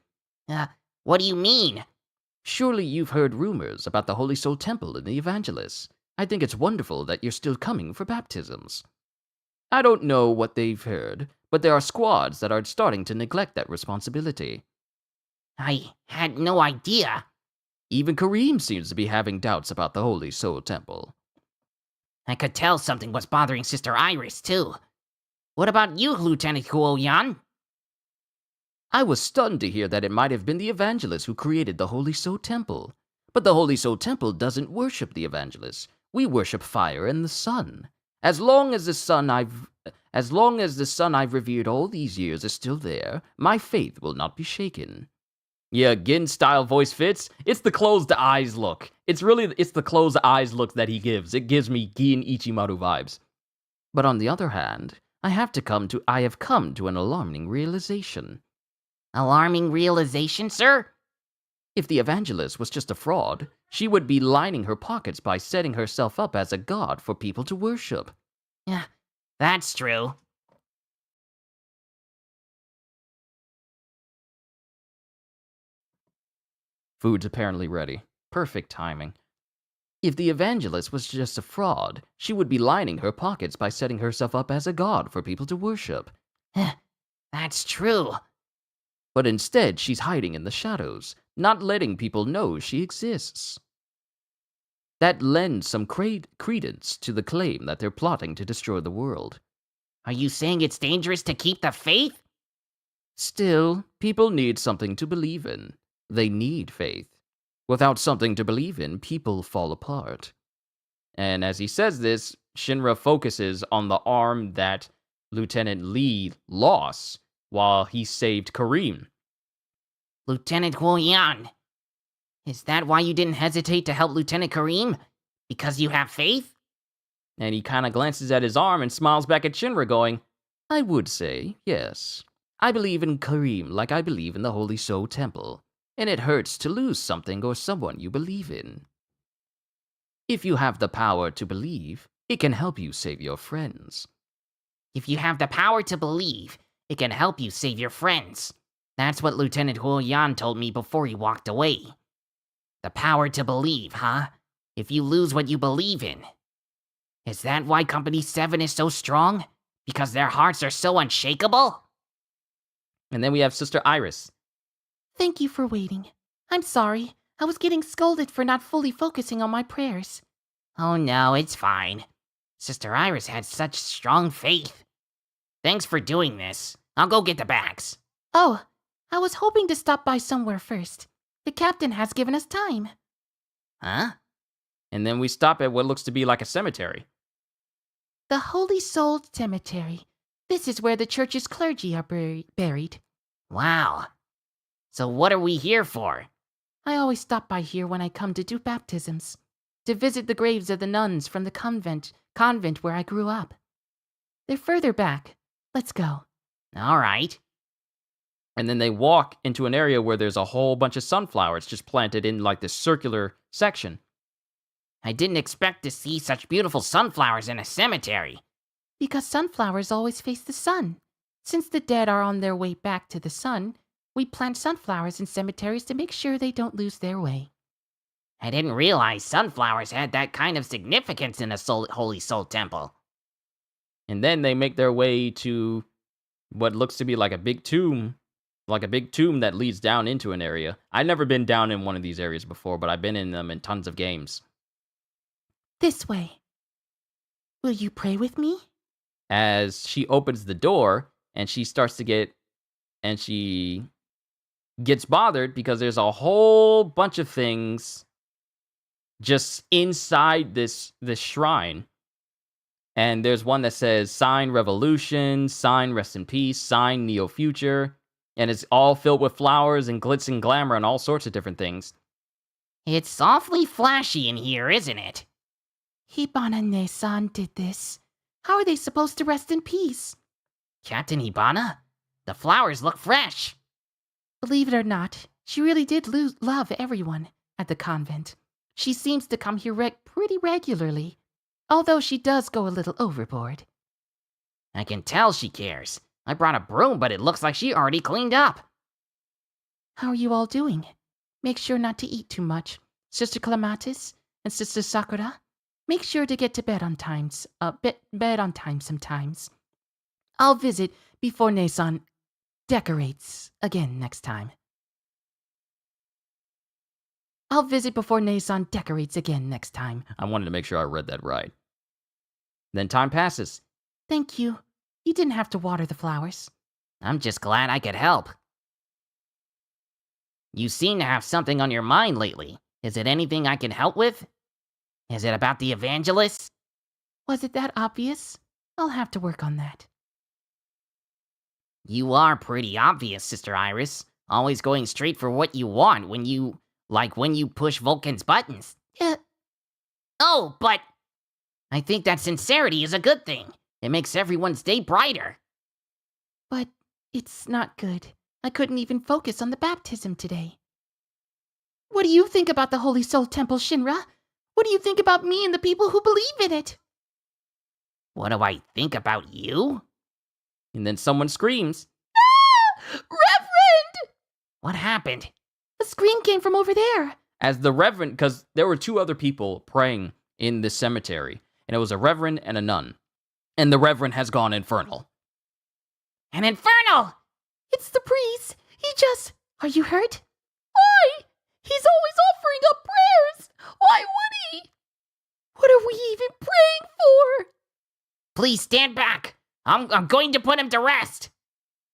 What do you mean? Surely you've heard rumors about the Holy Soul Temple and the Evangelists. I think it's wonderful that you're still coming for baptisms. I don't know what they've heard, but there are squads that are starting to neglect that responsibility. I had no idea. Even Kareem seems to be having doubts about the Holy Soul Temple. I could tell something was bothering Sister Iris, too. What about you, Lieutenant Huoyan? I was stunned to hear that it might have been the Evangelists who created the Holy Soul Temple. But the Holy Soul Temple doesn't worship the Evangelists. We worship fire and the sun. As long as the sun I've revered all these years is still there, my faith will not be shaken. Yeah, Gin's style voice fits. It's the closed eyes look. It's the closed eyes look that he gives. It gives me Gin Ichimaru vibes. But on the other hand, I have come to an alarming realization. Alarming realization, sir? If the evangelist was just a fraud, she would be lining her pockets by setting herself up as a god for people to worship. Yeah, that's true. Food's apparently ready. Perfect timing. If the evangelist was just a fraud, she would be lining her pockets by setting herself up as a god for people to worship. That's true. But instead, she's hiding in the shadows, not letting people know she exists. That lends some credence to the claim that they're plotting to destroy the world. Are you saying it's dangerous to keep the faith? Still, people need something to believe in. They need faith. Without something to believe in, people fall apart. And as he says this, Shinra focuses on the arm that Lieutenant Lee lost while he saved Kareem. Lieutenant Huoyan, is that why you didn't hesitate to help Lieutenant Kareem? Because you have faith? And he kind of glances at his arm and smiles back at Shinra, going, I would say, yes. I believe in Kareem like I believe in the Holy Soul Temple, and it hurts to lose something or someone you believe in. If you have the power to believe, it can help you save your friends. If you have the power to believe, it can help you save your friends. That's what Lieutenant Huoyan told me before he walked away. The power to believe, huh? If you lose what you believe in. Is that why Company 7 is so strong? Because their hearts are so unshakable? And then we have Sister Iris. Thank you for waiting. I'm sorry. I was getting scolded for not fully focusing on my prayers. Oh no, it's fine. Sister Iris had such strong faith. Thanks for doing this. I'll go get the bags. Oh, I was hoping to stop by somewhere first. The captain has given us time. Huh? And then we stop at what looks to be like a cemetery. The Holy Soul Cemetery. This is where the church's clergy are buried. Wow. So what are we here for? I always stop by here when I come to do baptisms, to visit the graves of the nuns from the convent where I grew up. They're further back. Let's go. All right. And then they walk into an area where there's a whole bunch of sunflowers just planted in like this circular section. I didn't expect to see such beautiful sunflowers in a cemetery. Because sunflowers always face the sun. Since the dead are on their way back to the sun, we plant sunflowers in cemeteries to make sure they don't lose their way. I didn't realize sunflowers had that kind of significance in a Holy Soul Temple. And then they make their way to what looks to be like a big tomb. Like a big tomb that leads down into an area. I've never been down in one of these areas before, but I've been in them in tons of games. This way. Will you pray with me? As she opens the door and she starts to get, and she gets bothered because there's a whole bunch of things just inside this shrine. And there's one that says sign revolution, sign rest in peace, sign neo future. And it's all filled with flowers and glitz and glamour and all sorts of different things. It's awfully flashy in here, isn't it? Hibana-ne-san did this. How are they supposed to rest in peace? Captain Hibana? The flowers look fresh. Believe it or not, she really did love everyone at the convent. She seems to come here pretty regularly, although she does go a little overboard. I can tell she cares. I brought a broom, but it looks like she already cleaned up. How are you all doing? Make sure not to eat too much. Sister Clematis and Sister Sakura, make sure to get to bed on time sometimes. I'll visit before Ne-san decorates again next time. I wanted to make sure I read that right. Then time passes. Thank you. You didn't have to water the flowers. I'm just glad I could help. You seem to have something on your mind lately. Is it anything I can help with? Is it about the evangelist? Was it that obvious? I'll have to work on that. You are pretty obvious, Sister Iris. Always going straight for what you want when you push Vulcan's buttons. Oh, but I think that sincerity is a good thing. It makes everyone's day brighter. But it's not good I couldn't even focus on the baptism today. What do you think about the Holy Soul Temple, Shinra? What do you think about me and the people who believe in it? What do I think about you? And then someone screams. Reverend! What happened? A scream came from over there. As the reverend, because there were two other people praying in the cemetery, and it was a reverend and a nun. And the reverend has gone infernal. An infernal! It's the priest. He just... Are you hurt? Why? He's always offering up prayers. Why would he? What are we even praying for? Please stand back. I'm going to put him to rest.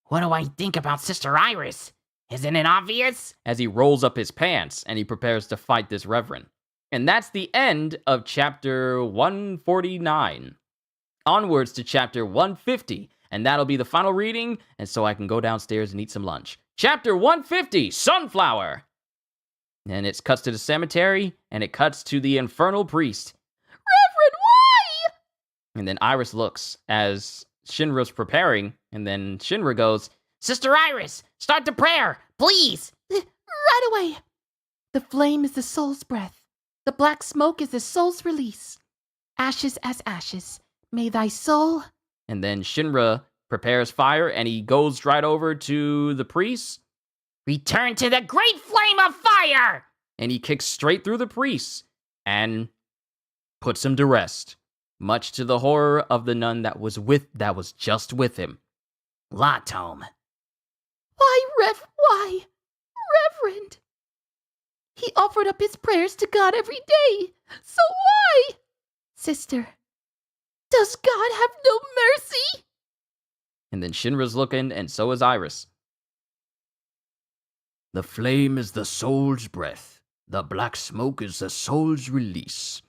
What do I think about Sister Iris? Isn't it obvious? As he rolls up his pants and he prepares to fight this reverend. And that's the end of chapter 149. Onwards to chapter 150. And that'll be the final reading, and so I can go downstairs and eat some lunch. Chapter 150, Sunflower! And it cuts to the cemetery, and it cuts to the infernal priest. Reverend, why? And then Iris looks as Shinra's preparing, and then Shinra goes, Sister Iris, start the prayer, please. Right away. The flame is the soul's breath. The black smoke is the soul's release. Ashes as ashes. May thy soul... And then Shinra prepares fire, and he goes right over to the priest. Return to the great flame of fire! And he kicks straight through the priest and puts him to rest, much to the horror of the nun that was just with him. Latome. Why? Reverend. He offered up his prayers to God every day. So why? Sister, does God have no mercy? And then Shinra's looking, and so is Iris. The flame is the soul's breath. The black smoke is the soul's release.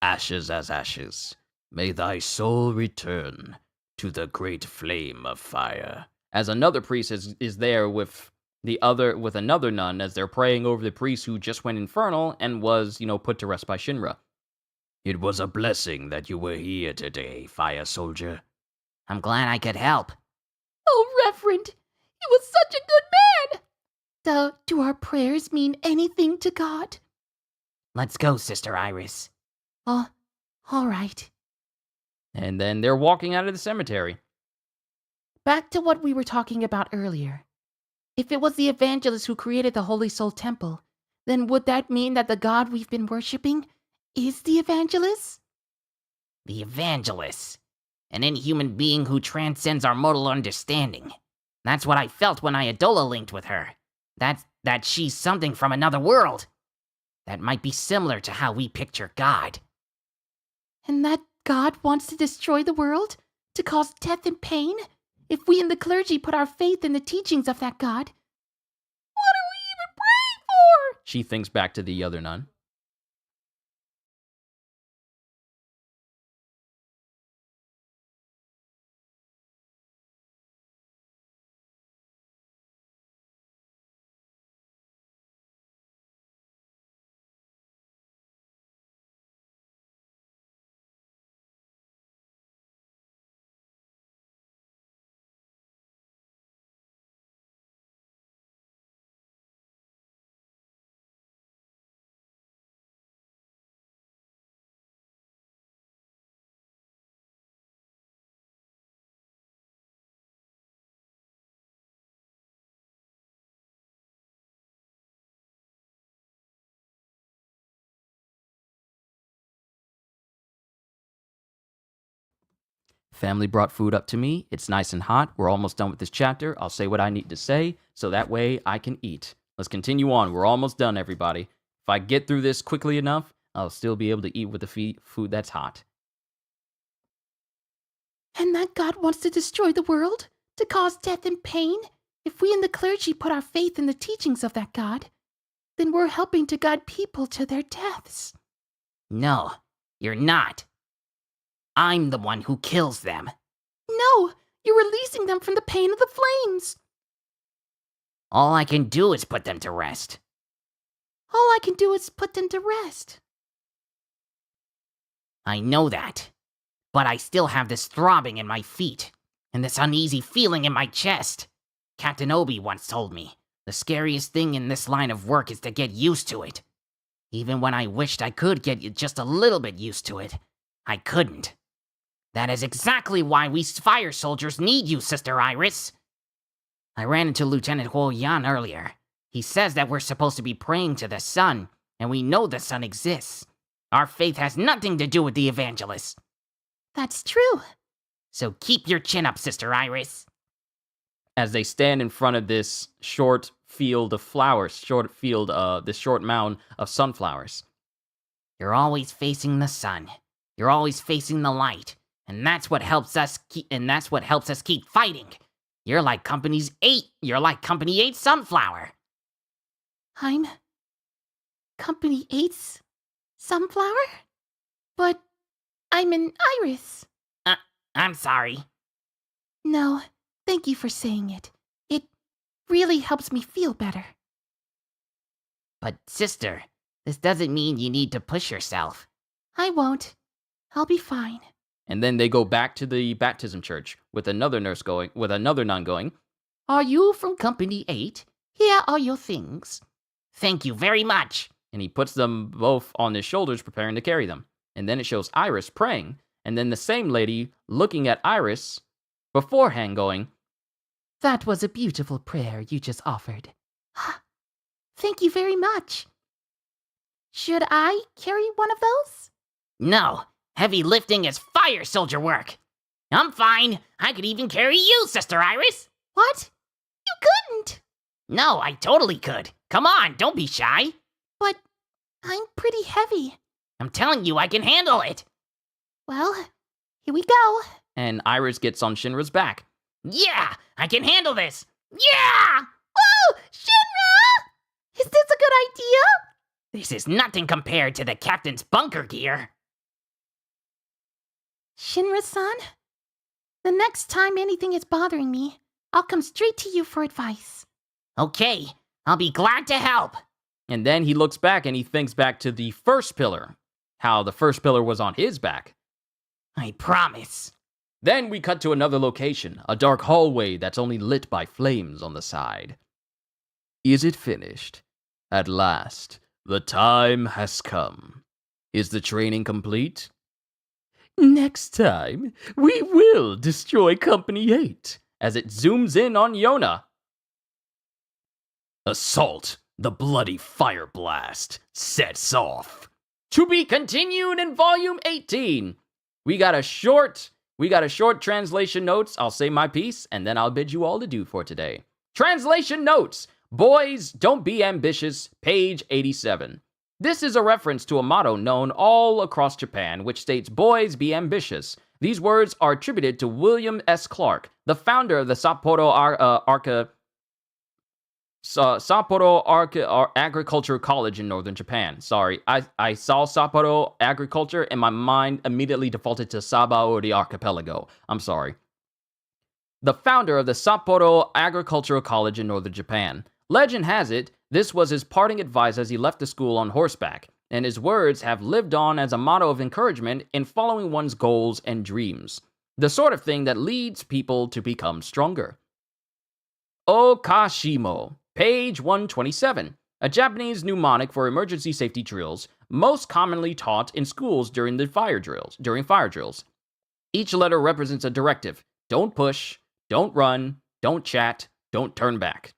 Ashes as ashes. May thy soul return to the great flame of fire. As another priest is there with another nun as they're praying over the priest who just went infernal and was, put to rest by Shinra. It was a blessing that you were here today, fire soldier. I'm glad I could help. Oh, Reverend, he was such a good man. Do our prayers mean anything to God? Let's go, Sister Iris. All right. And then they're walking out of the cemetery. Back to what we were talking about earlier. If it was the evangelist who created the Holy Soul Temple, then would that mean that the God we've been worshipping is the evangelist? The evangelist. An inhuman being who transcends our mortal understanding. That's what I felt when I Adola linked with her. That she's something from another world. That might be similar to how we picture God. And that God wants to destroy the world? To cause death and pain? If we in the clergy put our faith in the teachings of that God, what are we even praying for? She thinks back to the other nun. Family brought food up to me. It's nice and hot. We're almost done with this chapter. I'll say what I need to say so that way I can eat. Let's continue on. We're almost done, everybody. If I get through this quickly enough, I'll still be able to eat with the food that's hot. And that God wants to destroy the world? To cause death and pain? If we in the clergy put our faith in the teachings of that God, then we're helping to guide people to their deaths. No, you're not. I'm the one who kills them. No, you're releasing them from the pain of the flames. All I can do is put them to rest. All I can do is put them to rest. I know that. But I still have this throbbing in my feet, and this uneasy feeling in my chest. Captain Obi once told me, the scariest thing in this line of work is to get used to it. Even when I wished I could get just a little bit used to it, I couldn't. That is exactly why we fire soldiers need you, Sister Iris. I ran into Lieutenant Huo Yan earlier. He says that we're supposed to be praying to the sun, and we know the sun exists. Our faith has nothing to do with the evangelists. That's true. So keep your chin up, Sister Iris. As they stand in front of this short field of flowers, this short mound of sunflowers. You're always facing the sun. You're always facing the light, and that's what helps us keep fighting. You're like Company 8 Sunflower. I'm Company 8's sunflower? But I'm an iris. I'm sorry. No, thank you for saying it. It really helps me feel better. But sister, this doesn't mean you need to push yourself. I won't. I'll be fine. And then they go back to the baptism church with another nun going, Are you from Company 8? Here are your things. Thank you very much. And he puts them both on his shoulders, preparing to carry them. And then it shows Iris praying, and then the same lady looking at Iris beforehand going, That was a beautiful prayer you just offered. Thank you very much. Should I carry one of those? No, heavy lifting is fire soldier work. I'm fine. I could even carry you, Sister Iris. What? You couldn't. No, I totally could. Come on, don't be shy. But I'm pretty heavy. I'm telling you, I can handle it. Well, here we go. and Iris gets on Shinra's back. Yeah, I can handle this. Yeah! Woo! Shinra! Is this a good idea? This is nothing compared to the captain's bunker gear. Shinra-san, the next time anything is bothering me, I'll come straight to you for advice. Okay, I'll be glad to help. And then he looks back and he thinks back to the first pillar, how the first pillar was on his back. I promise. Then we cut to another location, a dark hallway that's only lit by flames on the side. Is it finished? At last, the time has come. Is the training complete? Next time, we will destroy Company 8, as it zooms in on Yona. Assault, the bloody fire blast, sets off. To be continued in Volume 18. We got a short translation notes. I'll say my piece, and then I'll bid you all adieu for today. Translation notes. Boys, don't be ambitious, page 87. This is a reference to a motto known all across Japan, which states, boys, be ambitious. These words are attributed to William S. Clark, the founder of the Sapporo Agricultural College in northern Japan. Sorry, I saw Sapporo Agriculture and my mind immediately defaulted to Sabao the Archipelago. I'm sorry. The founder of the Sapporo Agricultural College in northern Japan. Legend has it, this was his parting advice as he left the school on horseback, and his words have lived on as a motto of encouragement in following one's goals and dreams. The sort of thing that leads people to become stronger. Okashimo, page 127. A Japanese mnemonic for emergency safety drills, most commonly taught in schools during fire drills. Each letter represents a directive. Don't push, don't run, don't chat, don't turn back.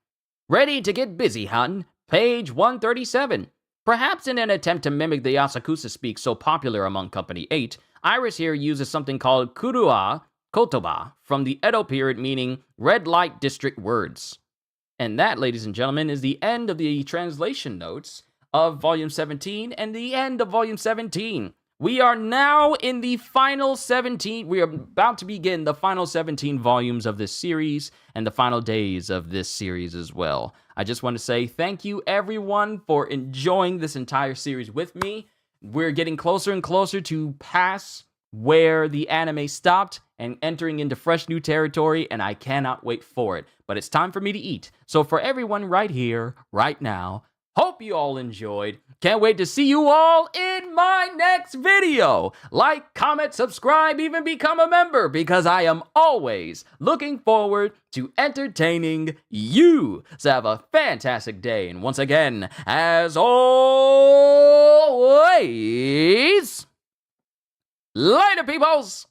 Ready to get busy, hun? Page 137. Perhaps in an attempt to mimic the Asakusa speak so popular among Company 8, Iris here uses something called Kurua Kotoba from the Edo period, meaning red light district words. And that, ladies and gentlemen, is the end of the translation notes of Volume 17 and the end of Volume 17. We are now in the final 17. We are about to begin the final 17 volumes of this series and the final days of this series as well. I just want to say thank you, everyone, for enjoying this entire series with me. We're getting closer and closer to past where the anime stopped and entering into fresh new territory, and I cannot wait for it. But it's time for me to eat. So for everyone right here, right now, Hope you all enjoyed. Can't wait to see you all in my next video. Like, comment, subscribe, even become a member, because I am always looking forward to entertaining you. So have a fantastic day. And once again, as always, later, peoples!